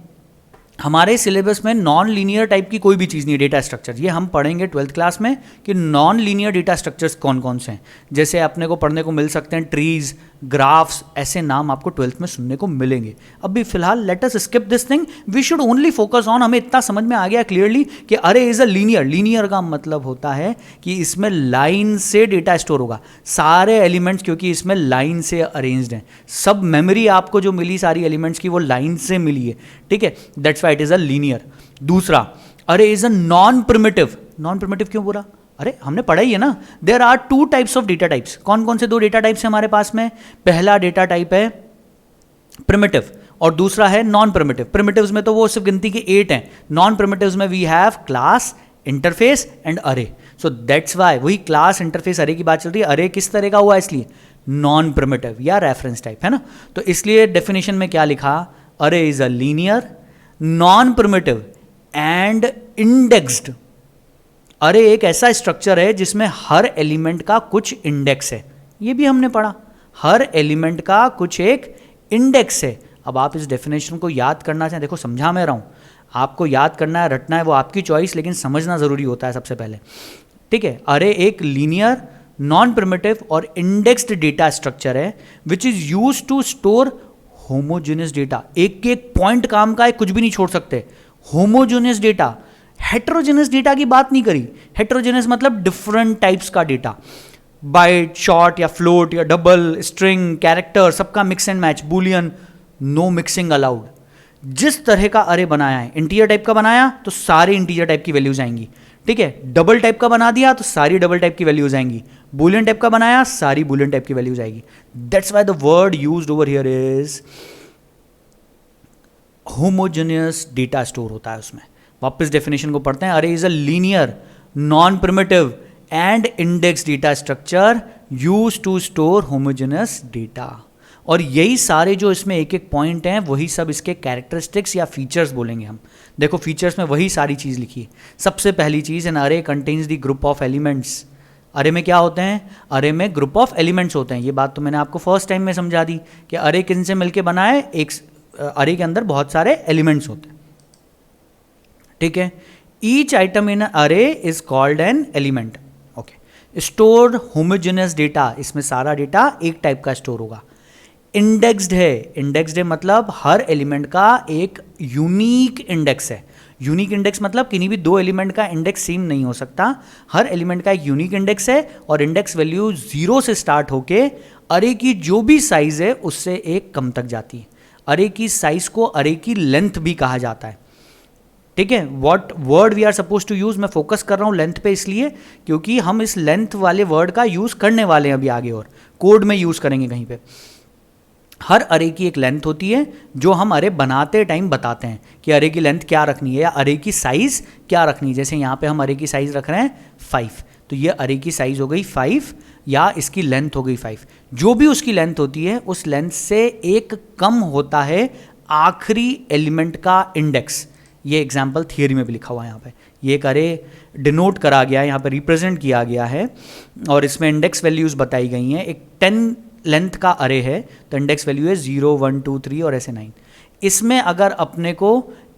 हमारे सिलेबस में नॉन लीनियर टाइप की कोई भी चीज़ नहीं है डेटा स्ट्रक्चर। ये हम पढ़ेंगे 12th क्लास में कि नॉन लीनियर डेटा स्ट्रक्चर्स कौन कौन से हैं। जैसे अपने को पढ़ने को मिल सकते हैं ट्रीज, ग्राफ्स, ऐसे नाम आपको 12th में सुनने को मिलेंगे। अभी फिलहाल let us skip this thing, we should only focus on, हमें इतना समझ में आ गया क्लियरली कि अरे इज अ लीनियर का मतलब होता है कि इसमें लाइन से डेटा स्टोर होगा, सारे एलिमेंट्स, क्योंकि इसमें लाइन से अरेंज्ड हैं। सब मेमोरी आपको जो मिली सारी एलिमेंट्स की वो लाइन से मिली है। ठीक है, that's why it is a linear. दूसरा, अरे इज अ नॉन प्रिमिटिव क्यों बोला? अरे हमने पढ़ा ही है ना, there are two types of data types. कौन कौन से दो डेटा टाइप्स हैं हमारे पास में? पहला डेटा टाइप है प्रिमिटिव और दूसरा है नॉन प्रिमिटिव। प्रिमिटिव्स में तो वो सिर्फ गिनती के 8 हैं, नॉन प्रिमिटिव्स में we have class, interface and array. So that's why वही क्लास, इंटरफेस, अरे की बात चल रही है। अरे किस तरह का हुआ इसलिए? नॉन प्रिमिटिव या रेफरेंस टाइप, है ना। तो इसलिए डेफिनेशन में क्या लिखा? अरे is a linear, non primitive and indexed. अरे एक ऐसा स्ट्रक्चर है जिसमें हर एलिमेंट का कुछ इंडेक्स है, ये भी हमने पढ़ा, हर एलिमेंट का कुछ एक इंडेक्स है। अब आप इस डेफिनेशन को याद करना चाहें, देखो समझा मैं रहा हूँ, आपको याद करना है, रटना है, वो आपकी चॉइस, लेकिन समझना ज़रूरी होता है सबसे पहले, ठीक है। अरे एक लीनियर, नॉन प्रिमिटिव और इंडेक्स्ड डेटा स्ट्रक्चर है which is use to store homogeneous data. एक एक पॉइंट काम का है, कुछ भी नहीं छोड़ सकते। होमोजेनियस डेटा, हेटेरोजेनियस डेटा की बात नहीं करी। हेटेरोजेनियस मतलब डिफरेंट टाइप्स का डेटा, बाइट, शॉर्ट या फ्लोट या डबल, स्ट्रिंग, कैरेक्टर, सबका mix and match, boolean, no mixing allowed. जिस तरह का अरे बनाया है, इंटीजर टाइप का बनाया तो सारी इंटीजर टाइप की वैल्यूज आएंगी, ठीक है। डबल टाइप का बना दिया तो सारी डबल टाइप की वैल्यूज आएंगी। बुलियन टाइप का बनाया, सारी बुलियन टाइप की वैल्यूज आएगी। That's why the word used over here is homogeneous data स्टोर होता है उसमें। वापस डेफिनेशन को पढ़ते हैं। Array is a linear, non primitive and index data structure use to store homogeneous data. और यही सारे जो इसमें एक एक पॉइंट हैं वही सब इसके कैरेक्टरिस्टिक्स या फीचर्स बोलेंगे हम। देखो फीचर्स में वही सारी चीज़ लिखी है। सबसे पहली चीज़, एन अरे contains the group of elements. अरे में क्या होते हैं? अरे में ग्रुप ऑफ एलिमेंट्स होते हैं। ये बात तो मैंने आपको फर्स्ट टाइम में समझा दी कि अरे किन से मिलके बना है, एक अरे के अंदर बहुत सारे एलिमेंट्स होते हैं, ठीक है। ईच आइटम इन अरे is called an element, okay. Store homogeneous data, इसमें सारा डेटा एक टाइप का स्टोर होगा। इंडेक्स्ड है, इंडेक्स्ड है मतलब हर एलिमेंट का एक यूनिक इंडेक्स है। यूनिक इंडेक्स मतलब किन्हीं भी दो एलिमेंट का इंडेक्स सेम नहीं हो सकता, हर एलिमेंट का एक यूनिक इंडेक्स है और इंडेक्स वैल्यू 0 से स्टार्ट होके अरे की जो भी साइज है उससे एक कम तक जाती है। अरे की साइज को अरे की लेंथ भी कहा जाता है, ठीक है। What word we are suppose to use, मैं फोकस कर रहा हूं लेंथ पे इसलिए क्योंकि हम इस लेंथ वाले वर्ड का यूज करने वाले हैं अभी आगे, और कोड में यूज करेंगे कहीं पे। हर अरे की एक लेंथ होती है जो हम अरे बनाते टाइम बताते हैं कि अरे की लेंथ क्या रखनी है या अरे की साइज क्या रखनी है। जैसे यहाँ पे हम अरे की साइज रख रहे हैं 5, तो ये अरे की साइज हो गई 5 या इसकी लेंथ हो गई 5। जो भी उसकी लेंथ होती है उस लेंथ से एक कम होता है आखिरी एलिमेंट का इंडेक्स। ये एग्जाम्पल थियरी में भी लिखा हुआ है यहाँ पे। ये एक अरे डिनोट करा गया है, यहाँ पे रिप्रेजेंट किया गया है और इसमें इंडेक्स वैल्यूज बताई गई हैं। एक 10 लेंथ का अरे है तो इंडेक्स वैल्यू है 0, 1, 2, 3 और ऐसे 9। इसमें अगर अपने को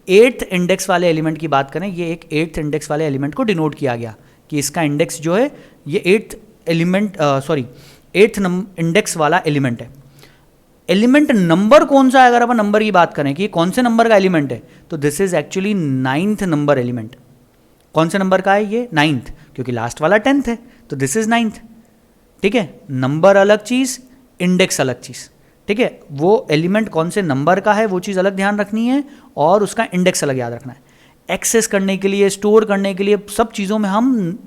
8th इंडेक्स वाले एलिमेंट की बात करें, ये एक 8th इंडेक्स वाले एलिमेंट को डिनोट किया गया कि इसका इंडेक्स जो है ये 8th एलिमेंट 8th इंडेक्स वाला एलिमेंट है। एलिमेंट नंबर कौन सा है? अगर अपन नंबर की बात करें कि ये कौन से नंबर का एलिमेंट है, तो this is actually 9th number element. कौन से नंबर का है ये? 9th, क्योंकि लास्ट वाला 10th है तो दिस इज 9th, ठीक है। नंबर अलग चीज, इंडेक्स अलग चीज, ठीक है। वो एलिमेंट कौन से नंबर का है वो चीज अलग ध्यान रखनी है और उसका इंडेक्स अलग याद रखना है। एक्सेस करने के लिए, स्टोर करने के लिए सब चीज़ों में हम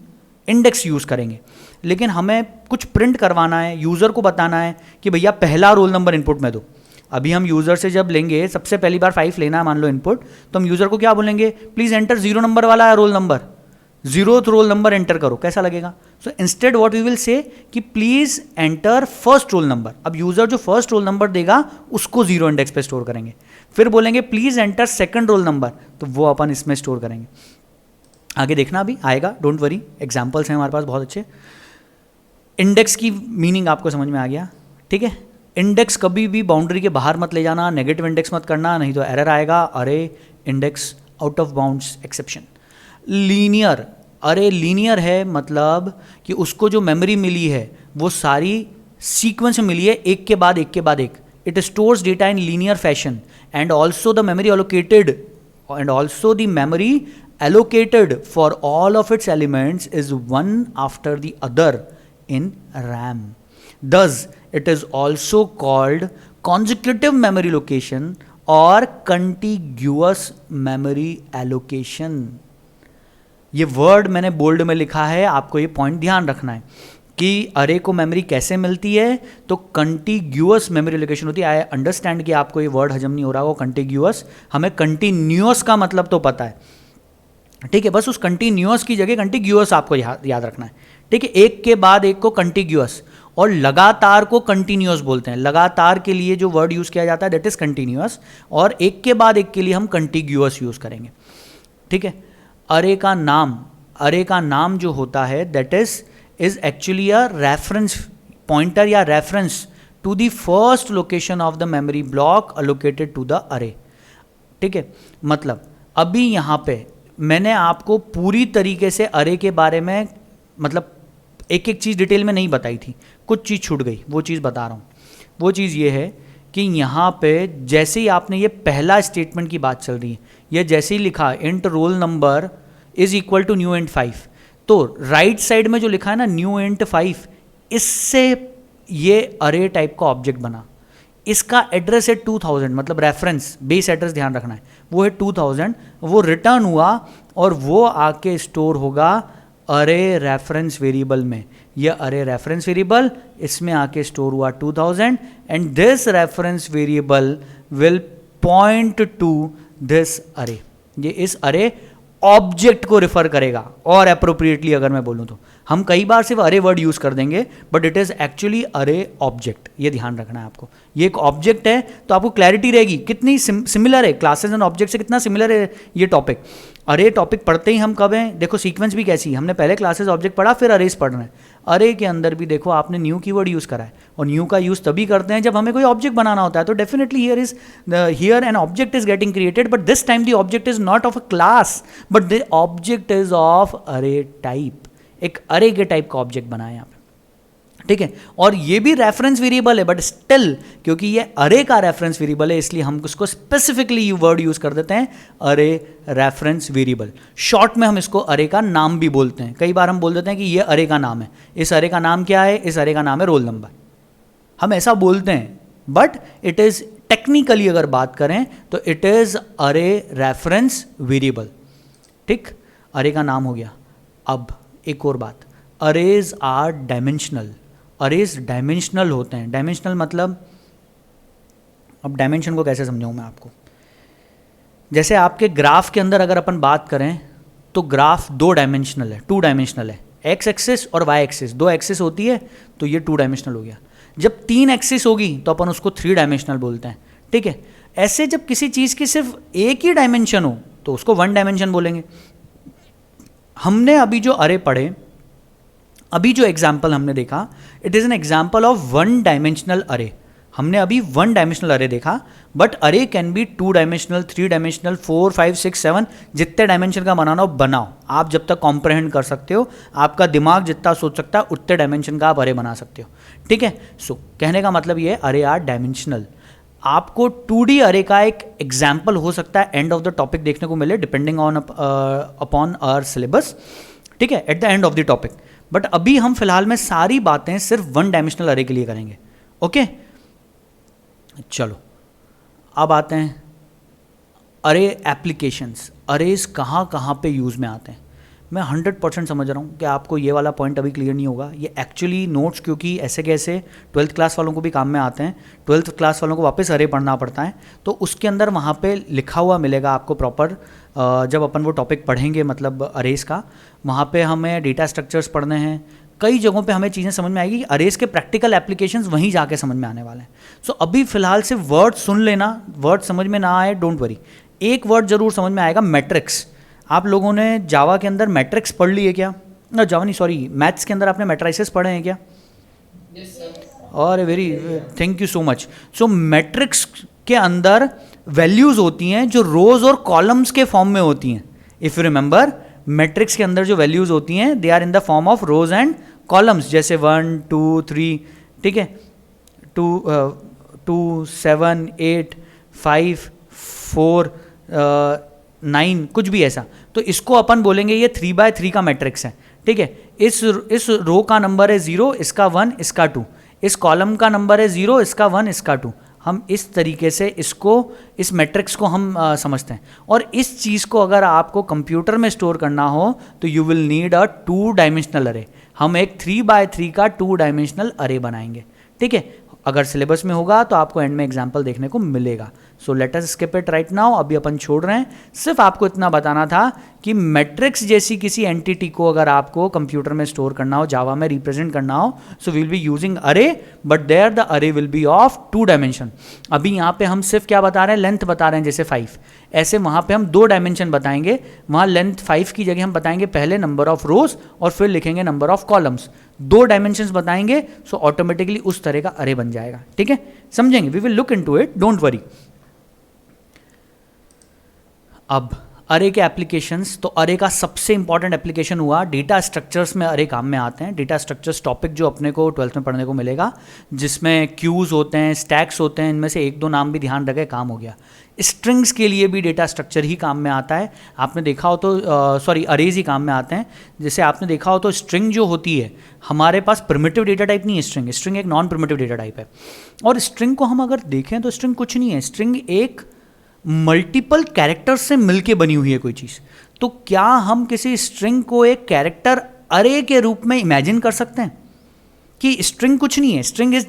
इंडेक्स यूज़ करेंगे, लेकिन हमें कुछ प्रिंट करवाना है, यूज़र को बताना है कि भैया पहला रोल नंबर इनपुट में दो। अभी हम यूज़र से जब लेंगे, सबसे पहली बार 5 लेना है मान लो इनपुट, तो हम यूज़र को क्या बोलेंगे? प्लीज़ एंटर 0 नंबर वाला roll number, 0th roll number enter करो। कैसा लगेगा? So instead what we will say कि please enter first roll number. अब यूज़र जो फर्स्ट रोल नंबर देगा उसको 0 इंडेक्स पे स्टोर करेंगे। फिर बोलेंगे please enter second roll number, तो वो अपन इसमें स्टोर करेंगे। आगे देखना अभी आएगा, डोंट वरी, एग्जाम्पल्स हैं हमारे पास बहुत अच्छे। इंडेक्स की मीनिंग आपको समझ में आ गया, ठीक है। इंडेक्स कभी भी बाउंड्री के बाहर मत ले जाना, नेगेटिव इंडेक्स मत करना, नहीं तो एरर आएगा। अरे index out of bounds exception. Linear, अरे लीनियर है मतलब कि उसको जो मेमोरी मिली है वो सारी सीक्वेंस में मिली है, एक के बाद एक के बाद एक। It stores data in linear fashion and also the memory allocated for all of its elements is one after the other in RAM. Thus, it is also called consecutive memory location or contiguous memory allocation. ये word मैंने bold में लिखा है, आपको ये point ध्यान रखना है कि अरे को मेमोरी कैसे मिलती है, तो कंटिग्यूअस मेमोरी लोकेशन होती है। आई अंडरस्टैंड कि आपको ये वर्ड हजम नहीं हो रहा हो कंटिग्यूअस, हमें कंटिन्यूअस का मतलब तो पता है, ठीक है, बस उस कंटिन्यूअस की जगह कंटिग्यूअस आपको याद रखना है, ठीक है। एक के बाद एक को कंटिग्यूअस, और लगातार को कंटिन्यूअस बोलते हैं। लगातार के लिए जो वर्ड यूज किया जाता है दैट इज कंटिन्यूअस, और एक के बाद एक के लिए हम कंटिग्यूअस यूज करेंगे, ठीक है। अरे का नाम जो होता है that is actually a reference pointer या reference to the first location of the memory block allocated to the array, ठीक है। मतलब अभी यहाँ पे मैंने आपको पूरी तरीके से अरे के बारे में मतलब एक एक चीज़ डिटेल में नहीं बताई थी, कुछ चीज़ छूट गई, वो चीज़ बता रहा हूँ। वो चीज़ ये है कि यहाँ पे जैसे ही आपने ये पहला स्टेटमेंट की बात चल रही है, ये जैसे ही लिखा int roll number is equal to new int 5, तो राइट साइड में जो लिखा है ना न्यू इंट 5, इससे ये अरे टाइप का ऑब्जेक्ट बना। इसका एड्रेस है 2000, मतलब रेफरेंस बेस एड्रेस ध्यान रखना है, वो है 2000, वो रिटर्न हुआ और वो आके स्टोर होगा अरे रेफरेंस वेरिएबल में। यह अरे रेफरेंस वेरिएबल इसमें आके स्टोर हुआ 2000, and this reference variable will point two this अरे। ये इस अरे ऑब्जेक्ट को रिफर करेगा, और अप्रोप्रिएटली अगर मैं बोलूं तो हम कई बार सिर्फ अरे वर्ड यूज कर देंगे, बट इट इज एक्चुअली अरे ऑब्जेक्ट, ये ध्यान रखना है आपको। ये एक ऑब्जेक्ट है, तो आपको क्लैरिटी रहेगी कितनी सिमिलर है क्लासेस एंड ऑब्जेक्ट से, कितना सिमिलर है ये टॉपिक। अरे टॉपिक पढ़ते ही हम कब हैं, देखो सीक्वेंस भी कैसी, हमने पहले क्लासेस ऑब्जेक्ट पढ़ा, फिर अरेज पढ़ रहे हैं। अरे के अंदर भी देखो आपने न्यू कीवर्ड यूज करा है, और न्यू का यूज तभी करते हैं जब हमें कोई ऑब्जेक्ट बनाना होता है। तो definitely here an object is getting created, but this time the object is not of a class, but the object is of अरे टाइप। एक अरे के टाइप का ऑब्जेक्ट बनाया यहाँ पे, ठीक है। और ये भी रेफरेंस वेरिएबल है, बट स्टिल क्योंकि ये अरे का रेफरेंस वेरिएबल है, इसलिए हम उसको स्पेसिफिकली वर्ड यूज कर देते हैं अरे रेफरेंस वेरिएबल। शॉर्ट में हम इसको अरे का नाम भी बोलते हैं। कई बार हम बोल देते हैं कि ये अरे का नाम है, इस अरे का नाम क्या है, इस अरे का नाम है रोल नंबर, हम ऐसा बोलते हैं, बट इट इज टेक्निकली अगर बात करें तो इट इज अरे रेफरेंस वेरिएबल, ठीक। अरे का नाम हो गया। अब एक और बात, arrays are dimensional. Arrays dimensional होते हैं। डायमेंशनल मतलब, अब डायमेंशन को कैसे समझाऊं मैं आपको, जैसे आपके ग्राफ के अंदर अगर अपन बात करें तो ग्राफ 2 डायमेंशनल है, 2 डायमेंशनल है, एक्स एक्सिस और वाई एक्सिस, 2 एक्सिस होती है, तो ये 2 डायमेंशनल हो गया। जब 3 एक्सिस होगी तो अपन उसको 3 डायमेंशनल बोलते हैं, ठीक है। ऐसे जब किसी चीज़ की सिर्फ एक ही डायमेंशन हो तो उसको 1 डायमेंशन बोलेंगे। हमने अभी जो अरे पढ़े, अभी जो एग्जाम्पल हमने देखा, it is an example of 1 dimensional अरे। हमने अभी 1 डायमेंशनल अरे देखा, बट अरे कैन बी 2 डायमेंशनल, 3 डायमेंशनल, 4, 5, 6, 7, जितने डायमेंशन का बनाना हो बनाओ। आप जब तक कॉम्प्रहेंड कर सकते हो, आपका दिमाग जितना सोच सकता है उतने डायमेंशन का आप अरे बना सकते हो, ठीक है। सो कहने का मतलब ये है अरे आर डायमेंशनल। आपको 2D अरे का एक एग्जाम्पल हो सकता है एंड ऑफ द टॉपिक देखने को मिले, depending on upon our syllabus, ठीक है, at the end of the topic. But अभी हम फिलहाल में सारी बातें सिर्फ 1 डायमेंशनल अरे के लिए करेंगे, ओके। चलो अब आते हैं अरे एप्लीकेशंस। अरेज कहाँ कहाँ पे यूज़ में आते हैं। मैं 100% समझ रहा हूँ कि आपको ये वाला पॉइंट अभी क्लियर नहीं होगा। ये एक्चुअली नोट्स क्योंकि ऐसे कैसे 12th क्लास वालों को भी काम में आते हैं, 12th क्लास वालों को वापस अरे पढ़ना पड़ता है, तो उसके अंदर वहाँ पे लिखा हुआ मिलेगा आपको प्रॉपर। जब अपन वो टॉपिक पढ़ेंगे मतलब अरेज का, वहाँ पे हमें डेटा स्ट्रक्चर्स पढ़ने हैं, कई जगहों पे हमें चीज़ें समझ में आएगी कि अरेज के प्रैक्टिकल एप्लीकेशंस वहीं जाके समझ में आने वाले हैं। सो अभी फ़िलहाल सिर्फ वर्ड सुन लेना, वर्ड समझ में ना आए डोंट वरी, एक वर्ड ज़रूर समझ में आएगा, मैट्रिक्स। आप लोगों ने जावा के अंदर मैट्रिक्स पढ़ ली है क्या? ना जावा नहीं, सॉरी, मैथ्स के अंदर आपने मैट्राइसेस पढ़े हैं क्या? Yes sir. और very thank you so much. So matrix के अंदर वैल्यूज़ होती हैं जो रोज़ और कॉलम्स के फॉर्म में होती हैं। इफ़ यू रिमेंबर, मैट्रिक्स के अंदर जो वैल्यूज़ होती हैं they are in the form of rows and columns, जैसे 1, 2, 3, ठीक है, 2, 7, 8, 5, 4, 9, कुछ भी ऐसा। तो इसको अपन बोलेंगे ये 3x3 का मैट्रिक्स है, ठीक है। इस रो का नंबर है 0, इसका 1, इसका 2, इस कॉलम का नंबर है 0, इसका 1, इसका 2। हम इस तरीके से इसको, इस मैट्रिक्स को हम समझते हैं। और इस चीज़ को अगर आपको कंप्यूटर में स्टोर करना हो तो you will need a 2 dimensional अरे। हम एक 3x3 का 2 डायमेंशनल अरे बनाएंगे, ठीक है। अगर सिलेबस में होगा तो आपको एंड में एग्जाम्पल देखने को मिलेगा। So let us skip it right now, अभी अपन छोड़ रहे हैं। सिर्फ आपको इतना बताना था कि मैट्रिक्स जैसी किसी एंटिटी को अगर आपको कंप्यूटर में स्टोर करना हो, जावा में रिप्रेजेंट करना हो, सो विल बी यूजिंग अरे, बट देयर द अरे विल बी ऑफ 2 डायमेंशन। अभी यहाँ पे हम सिर्फ क्या बता रहे हैं, लेंथ बता रहे हैं, जैसे 5, ऐसे वहाँ पे हम 2 डायमेंशन बताएंगे। वहाँ लेंथ 5 की जगह हम बताएंगे पहले नंबर ऑफ रोज और फिर लिखेंगे नंबर ऑफ कॉलम्स। 2 डायमेंशंस बताएंगे, सो ऑटोमेटिकली उस तरह का अरे बन जाएगा, ठीक है। समझेंगे, we will look into it, don't worry. अब अरे के एप्लीकेशंस, तो अरे का सबसे इंपॉर्टेंट एप्लीकेशन हुआ डेटा स्ट्रक्चर्स में अरे काम में आते हैं। डेटा स्ट्रक्चर्स टॉपिक जो अपने को 12th में पढ़ने को मिलेगा, जिसमें क्यूज होते हैं, स्टैक्स होते हैं, इनमें से 1-2 नाम भी ध्यान रखें, काम हो गया। स्ट्रिंग्स के लिए भी डेटा स्ट्रक्चर ही काम में आता है। आपने देखा हो तो अरेज ही काम में आते हैं। जैसे आपने देखा हो तो स्ट्रिंग जो होती है, हमारे पास प्रिमिटिव डेटा टाइप नहीं है स्ट्रिंग। स्ट्रिंग एक नॉन प्रिमिटिव डेटा टाइप है। और स्ट्रिंग को हम अगर देखें तो स्ट्रिंग कुछ नहीं है, स्ट्रिंग एक मल्टीपल कैरेक्टर्स से मिलके बनी हुई है कोई चीज़। तो क्या हम किसी स्ट्रिंग को एक कैरेक्टर अरे के रूप में इमेजिन कर सकते हैं कि स्ट्रिंग कुछ नहीं है, स्ट्रिंग इज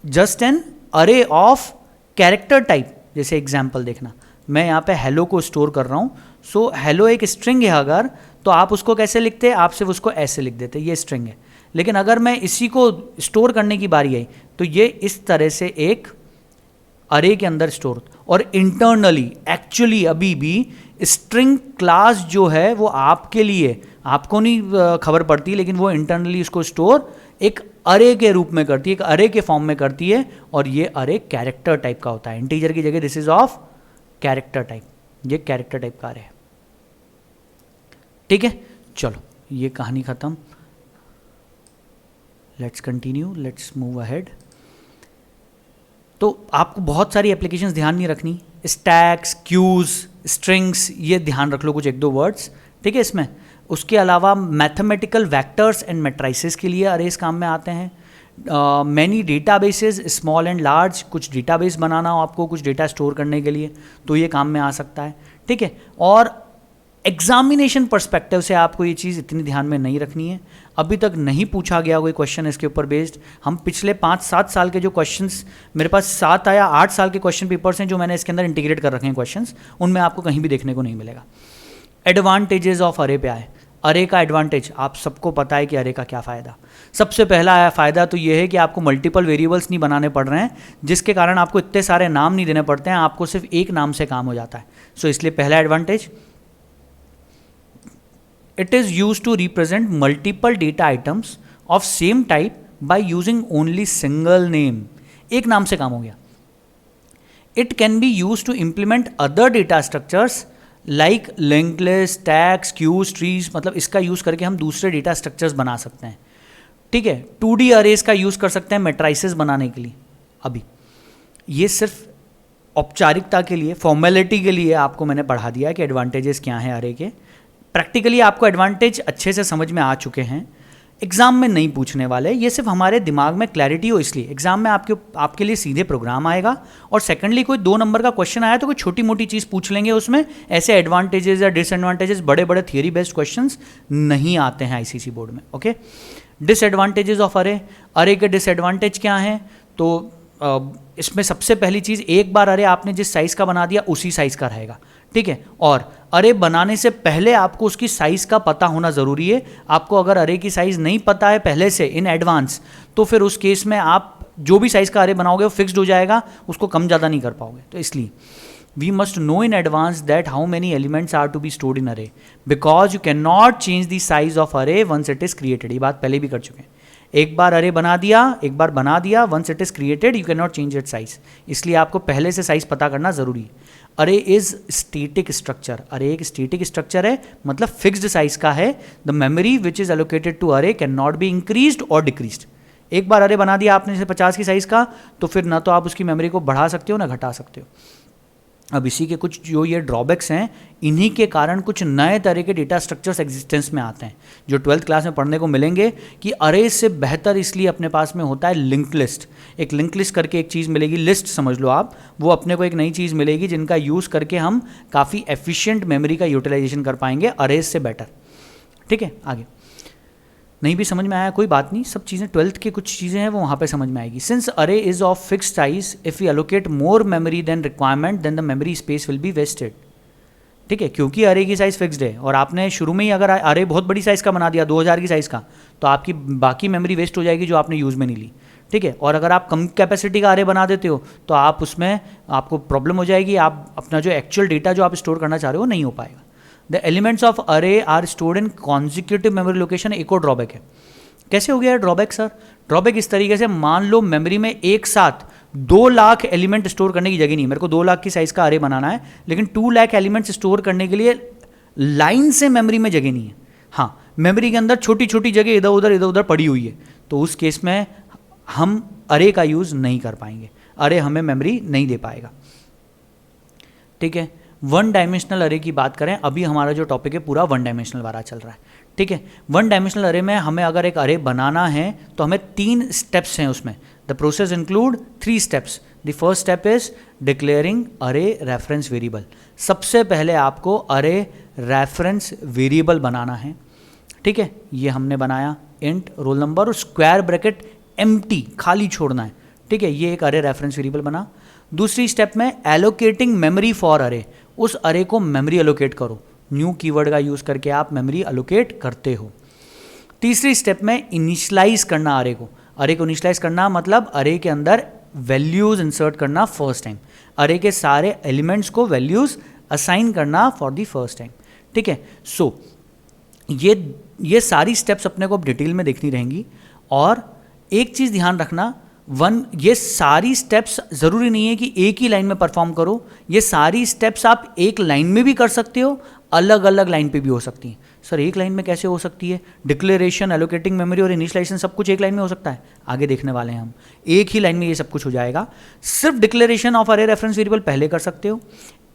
जस्ट एन अरे ऑफ कैरेक्टर टाइप। जैसे एग्जाम्पल देखना, मैं यहाँ पे हेलो को स्टोर कर रहा हूँ, सो हेलो एक स्ट्रिंग है अगर, तो आप उसको कैसे लिखते हैं, आप सिर्फ उसको ऐसे लिख देते, ये स्ट्रिंग है। लेकिन अगर मैं इसी को स्टोर करने की बारी आई तो ये इस तरह से एक अरे के अंदर स्टोर। और इंटरनली एक्चुअली अभी भी स्ट्रिंग क्लास जो है वो आपके लिए, आपको नहीं खबर पड़ती, लेकिन वो इंटरनली इसको स्टोर एक अरे के रूप में करती है, एक अरे के फॉर्म में करती है। और ये अरे कैरेक्टर टाइप का होता है, इंटीजर की जगह this is of character type, ये कैरेक्टर टाइप का अरे है, ठीक है। चलो ये कहानी खत्म, let's continue, let's move ahead. तो आपको बहुत सारी एप्लीकेशंस ध्यान नहीं रखनी, स्टैक्स, क्यूज, स्ट्रिंग्स, ये ध्यान रख लो कुछ 1-2 वर्ड्स, ठीक है इसमें। उसके अलावा मैथमेटिकल वेक्टर्स एंड मैट्राइसेस के लिए अरेज काम में आते हैं। Many databases, small and large, कुछ डेटाबेस बनाना हो आपको, कुछ डेटा स्टोर करने के लिए, तो ये काम में आ सकता है, ठीक है। और एग्जामिनेशन पर्सपेक्टिव से आपको ये चीज़ इतनी ध्यान में नहीं रखनी है। अभी तक नहीं पूछा गया कोई क्वेश्चन इसके ऊपर बेस्ड। हम पिछले 5-7 साल के जो क्वेश्चंस, मेरे पास 7 या 8 साल के क्वेश्चन पेपर्स हैं जो मैंने इसके अंदर इंटीग्रेट कर रखे हैं क्वेश्चंस, उनमें आपको कहीं भी देखने को नहीं मिलेगा। एडवांटेजेस ऑफ अरे पे आए। अरे का एडवांटेज आप सबको पता है कि अरे का क्या फ़ायदा। सबसे पहला फ़ायदा तो ये है कि आपको मल्टीपल वेरिएबल्स नहीं बनाने पड़ रहे हैं, जिसके कारण आपको इतने सारे नाम नहीं देने पड़ते हैं, आपको सिर्फ एक नाम से काम हो जाता है। सो इसलिए पहला advantage, it is used to represent multiple data items of same type by using only single name. एक नाम से काम हो गया। It can be used to implement other data structures like linked list, stacks, queues, trees, मतलब इसका use करके हम दूसरे डेटा स्ट्रक्चर्स बना सकते हैं, ठीक है। 2D अरेज का यूज़ कर सकते हैं मैट्राइसेस बनाने के लिए। अभी ये सिर्फ औपचारिकता के लिए, फॉर्मेलिटी के लिए आपको मैंने पढ़ा दिया है कि एडवांटेजेस क्या हैं अरे के। प्रैक्टिकली आपको एडवांटेज अच्छे से समझ में आ चुके हैं, एग्जाम में नहीं पूछने वाले, ये सिर्फ हमारे दिमाग में क्लैरिटी हो इसलिए। एग्जाम में आपके लिए सीधे प्रोग्राम आएगा, और सेकंडली कोई 2 नंबर का क्वेश्चन आया तो कोई छोटी मोटी चीज़ पूछ लेंगे उसमें। ऐसे एडवांटेजेस या डिसएडवांटेजेस, बड़े बड़े थियरी बेस्ड क्वेश्चंस नहीं आते हैं आईसीसी बोर्ड में, ओके। डिसएडवांटेजेस ऑफ अरे। अरे के डिसएडवांटेज क्या हैं, तो इसमें सबसे पहली चीज़, एक बार अरे आपने जिस साइज़ का बना दिया उसी साइज़ का रहेगा, ठीक है। और अरे बनाने से पहले आपको उसकी साइज़ का पता होना ज़रूरी है। आपको अगर अरे की साइज़ नहीं पता है पहले से इन एडवांस, तो फिर उस केस में आप जो भी साइज़ का अरे बनाओगे वो फिक्स्ड हो जाएगा, उसको कम ज़्यादा नहीं कर पाओगे। तो इसलिए we must know in advance that how many elements are to be stored in array, because you can not change the size of array once it is created. ये बात पहले भी कर चुके हैं। एक बार अरे बना दिया, once it is created you can not change it size. इसलिए आपको पहले से साइज पता करना ज़रूरी है। Array is static structure. अरे एक स्टैटिक स्ट्रक्चर है, मतलब फिक्स्ड साइज का है। The memory which is allocated to array can not be increased और डिक्रीज्ड। एक बार अरे बना दिया आपने जैसे 50 की साइज का, तो फिर ना तो आप उसकी मेमोरी को बढ़ा सकते हो ना घटा सकते हो। अब इसी के कुछ जो ये ड्रॉबैक्स हैं, इन्हीं के कारण कुछ नए तरह के डेटा स्ट्रक्चर्स एग्जिस्टेंस में आते हैं जो 12th क्लास में पढ़ने को मिलेंगे कि अरे से बेहतर इसलिए अपने पास में होता है लिंक्ड लिस्ट। एक लिंक्ड लिस्ट करके एक चीज़ मिलेगी, लिस्ट समझ लो आप, वो अपने को एक नई चीज़ मिलेगी जिनका यूज़ करके हम काफ़ी एफिशिएंट मेमोरी का यूटिलाइजेशन कर पाएंगे अरेज से बेटर। ठीक है, आगे नहीं भी समझ में आया कोई बात नहीं, सब चीज़ें 12th की कुछ चीज़ें हैं वो वहाँ पे समझ में आएगी। Since array is of fixed size, if you allocate more memory than requirement then the memory space will be wasted. ठीक है, क्योंकि अरे की साइज़ फिक्स्ड है और आपने शुरू में ही अगर अरे बहुत बड़ी साइज़ का बना दिया 2000 की साइज़ का, तो आपकी बाकी मेमोरी वेस्ट हो जाएगी जो आपने यूज़ में नहीं ली। ठीक है, और अगर आप कम कैपेसिटी का अरे बना देते हो तो आप उसमें आपको प्रॉब्लम हो जाएगी, आप अपना जो एक्चुअल डेटा जो आप स्टोर करना चाह रहे हो नहीं हो पाएगा। The elements of array are stored in contiguous memory location, एक और ड्रॉबैक है। कैसे हो गया ड्रॉबैक सर? ड्रॉबैक इस तरीके से, मान लो मेमोरी में एक साथ 2 लाख एलिमेंट स्टोर करने की जगह नहीं, मेरे को 2 लाख की साइज़ का अरे बनाना है, लेकिन 2 लाख एलिमेंट्स स्टोर करने के लिए लाइन से मेमोरी में जगह नहीं है। हाँ, मेमोरी के अंदर छोटी छोटी जगह इधर उधर पड़ी हुई है, तो उस केस में हम अरे का यूज़ नहीं कर पाएंगे, अरे हमें मेमोरी नहीं दे पाएगा। ठीक है, 1 डायमेंशनल अरे की बात करें, अभी हमारा जो टॉपिक है पूरा 1 डायमेंशनल वाला चल रहा है। ठीक है, 1 डायमेंशनल अरे में हमें अगर एक अरे बनाना है तो हमें 3 स्टेप्स हैं उसमें। The process include 3 steps. The first step is declaring अरे रेफरेंस वेरिएबल। सबसे पहले आपको अरे रेफरेंस वेरिएबल बनाना है। ठीक है, ये हमने बनाया, इंट रोल नंबर और स्क्वायर ब्रैकेट एम्प्टी, खाली छोड़ना है। ठीक है, ये एक अरे रेफरेंस वेरिएबल बना। दूसरी स्टेप में एलोकेटिंग मेमोरी फॉर अरे, उस अरे को मेमोरी एलोकेट करो, न्यू कीवर्ड का यूज़ करके आप मेमोरी एलोकेट करते हो। तीसरी स्टेप में इनिशियलाइज करना अरे को इनिशियलाइज करना मतलब अरे के अंदर वैल्यूज़ इंसर्ट करना फर्स्ट टाइम, अरे के सारे एलिमेंट्स को वैल्यूज़ असाइन करना फॉर द फर्स्ट टाइम। ठीक है, सो ये सारी स्टेप्स अपने को अब डिटेल में देखनी रहेंगी। और एक चीज़ ध्यान रखना, ये सारी स्टेप्स ज़रूरी नहीं है कि एक ही लाइन में परफॉर्म करो, ये सारी स्टेप्स आप एक लाइन में भी कर सकते हो, अलग अलग लाइन पे भी हो सकती हैं। सर एक लाइन में कैसे हो सकती है? डिक्लेरेशन, एलोकेटिंग मेमोरी और इनिशियलाइजेशन सब कुछ एक लाइन में हो सकता है, आगे देखने वाले हैं हम। एक ही लाइन में ये सब कुछ हो जाएगा। सिर्फ डिक्लेरेशन ऑफ अरे रेफरेंस वेरिएबल पहले कर सकते हो,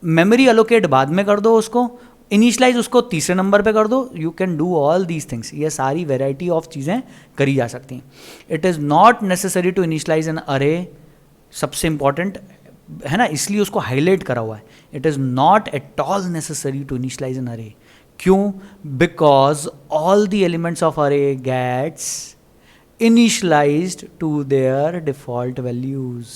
मेमोरी एलोकेट बाद में कर दो, उसको इनिशियलाइज उसको तीसरे नंबर पे कर दो। You can do all these things, ये सारी वेराइटी ऑफ चीज़ें करी जा सकती हैं। It is not necessary to initialize an array, सबसे इंपॉर्टेंट है ना, इसलिए उसको हाईलाइट करा हुआ है। It is not at all necessary to initialize an array. क्यों? Because all the elements of array gets initialized to their default values.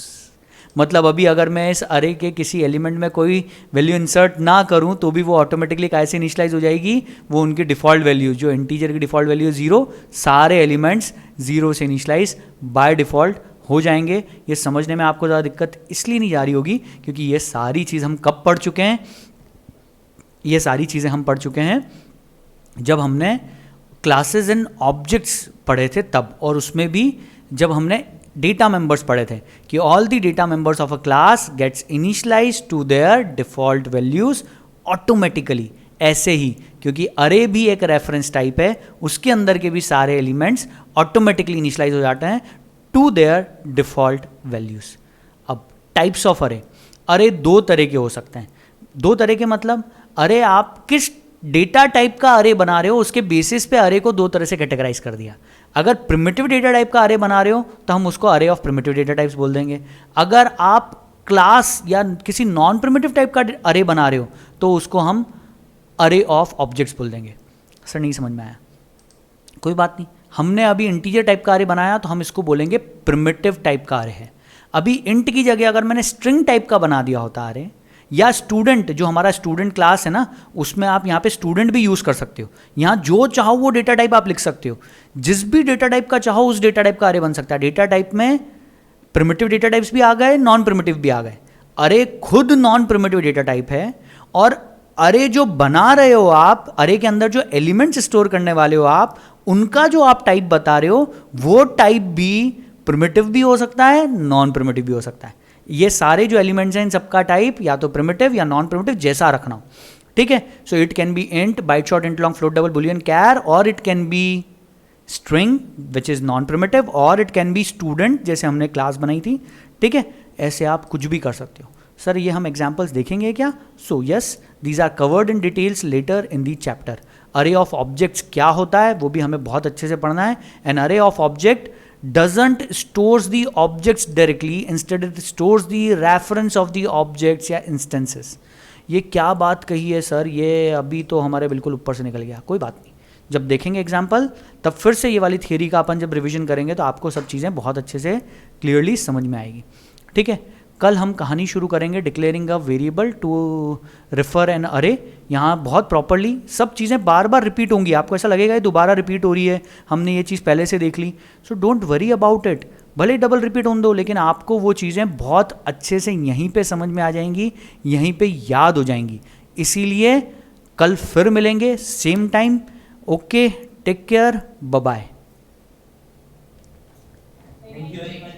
मतलब अभी अगर मैं इस अरे के किसी एलिमेंट में कोई वैल्यू इंसर्ट ना करूं तो भी वो ऑटोमेटिकली कैसे इनिशियलाइज हो जाएगी? वो उनकी डिफ़ॉल्ट वैल्यू, जो इंटीजर की डिफ़ॉल्ट वैल्यू 0, सारे एलिमेंट्स 0 से इनिशियलाइज बाय डिफ़ॉल्ट हो जाएंगे। ये समझने में आपको ज़्यादा दिक्कत इसलिए नहीं जा रही होगी क्योंकि ये सारी चीज़ हम कब पढ़ चुके हैं? ये सारी चीज़ें हम पढ़ चुके हैं जब हमने क्लासेस एंड ऑब्जेक्ट्स पढ़े थे तब, और उसमें भी जब हमने डेटा मेंबर्स पढ़े थे कि all the data members of a class gets initialized to their default values automatically. ऐसे ही क्योंकि अरे भी एक रेफरेंस टाइप है, उसके अंदर के भी सारे एलिमेंट्स ऑटोमेटिकली इनिशियलाइज हो जाते हैं टू देयर डिफॉल्ट वैल्यूज। अब टाइप्स ऑफ अरे 2 तरह के हो सकते हैं। 2 तरह के मतलब अरे आप किस डेटा टाइप का अरे बना रहे हो उसके बेसिस पे अरे को 2 तरह से कैटेगराइज कर दिया। अगर प्रिमिटिव डेटा टाइप का अरे बना रहे हो तो हम उसको अरे ऑफ प्रिमिटिव डेटा टाइप्स बोल देंगे। अगर आप क्लास या किसी नॉन प्रिमिटिव टाइप का अरे बना रहे हो तो उसको हम अरे ऑफ ऑब्जेक्ट्स बोल देंगे। सर नहीं समझ में आया? कोई बात नहीं, हमने अभी इंटीजर टाइप का अरे बनाया तो हम इसको बोलेंगे प्रिमिटिव टाइप का अरे है। अभी इंट की जगह अगर मैंने स्ट्रिंग टाइप का बना दिया होता अरे, या स्टूडेंट, जो हमारा स्टूडेंट क्लास है ना, उसमें आप यहाँ पे स्टूडेंट भी यूज़ कर सकते हो। यहाँ जो चाहो वो डेटा टाइप आप लिख सकते हो, जिस भी डेटा टाइप का चाहो उस डेटा टाइप का अरे बन सकता है। डेटा टाइप में प्रिमिटिव डेटा टाइप्स भी आ गए, नॉन प्रिमिटिव भी आ गए। अरे खुद नॉन प्रिमिटिव डेटा टाइप है, और अरे जो बना रहे हो आप, अरे के अंदर जो एलिमेंट्स स्टोर करने वाले हो आप, उनका जो आप टाइप बता रहे हो वो टाइप भी प्रिमिटिव भी हो सकता है, नॉन प्रिमिटिव भी हो सकता है। ये सारे जो एलिमेंट्स हैं इन सबका टाइप या तो प्रिमिटिव या नॉन प्रिमिटिव जैसा रखना हो, ठीक है। So it can be int, byte short, int long, float, double, boolean, char, और it can be string which is non primitive, और इट कैन बी स्टूडेंट जैसे हमने क्लास बनाई थी, ठीक है। ऐसे आप कुछ भी कर सकते हो। सर ये हम एग्जाम्पल्स देखेंगे क्या? So yes, these are covered in details later in the chapter. Array of objects क्या होता है वो भी हमें बहुत अच्छे से पढ़ना है। एन अरे of object doesn't stores the objects directly, instead it stores the reference of the objects या instances। ये क्या बात कही है सर, ये अभी तो हमारे बिल्कुल ऊपर से निकल गया, कोई बात नहीं, जब देखेंगे एग्जाम्पल तब फिर से ये वाली थियरी का अपन जब रिवीजन करेंगे तो आपको सब चीज़ें बहुत अच्छे से क्लियरली समझ में आएगी। ठीक है, कल हम कहानी शुरू करेंगे declaring a variable to refer an array. यहाँ बहुत प्रॉपरली सब चीज़ें बार बार रिपीट होंगी, आपको ऐसा लगेगा ये दोबारा रिपीट हो रही है, हमने ये चीज़ पहले से देख ली। So don't worry about it, भले डबल रिपीट होने दो, लेकिन आपको वो चीज़ें बहुत अच्छे से यहीं पे समझ में आ जाएंगी, यहीं पे याद हो जाएंगी। इसीलिए कल फिर मिलेंगे same time. Okay, take care, bye bye. Thank you very much.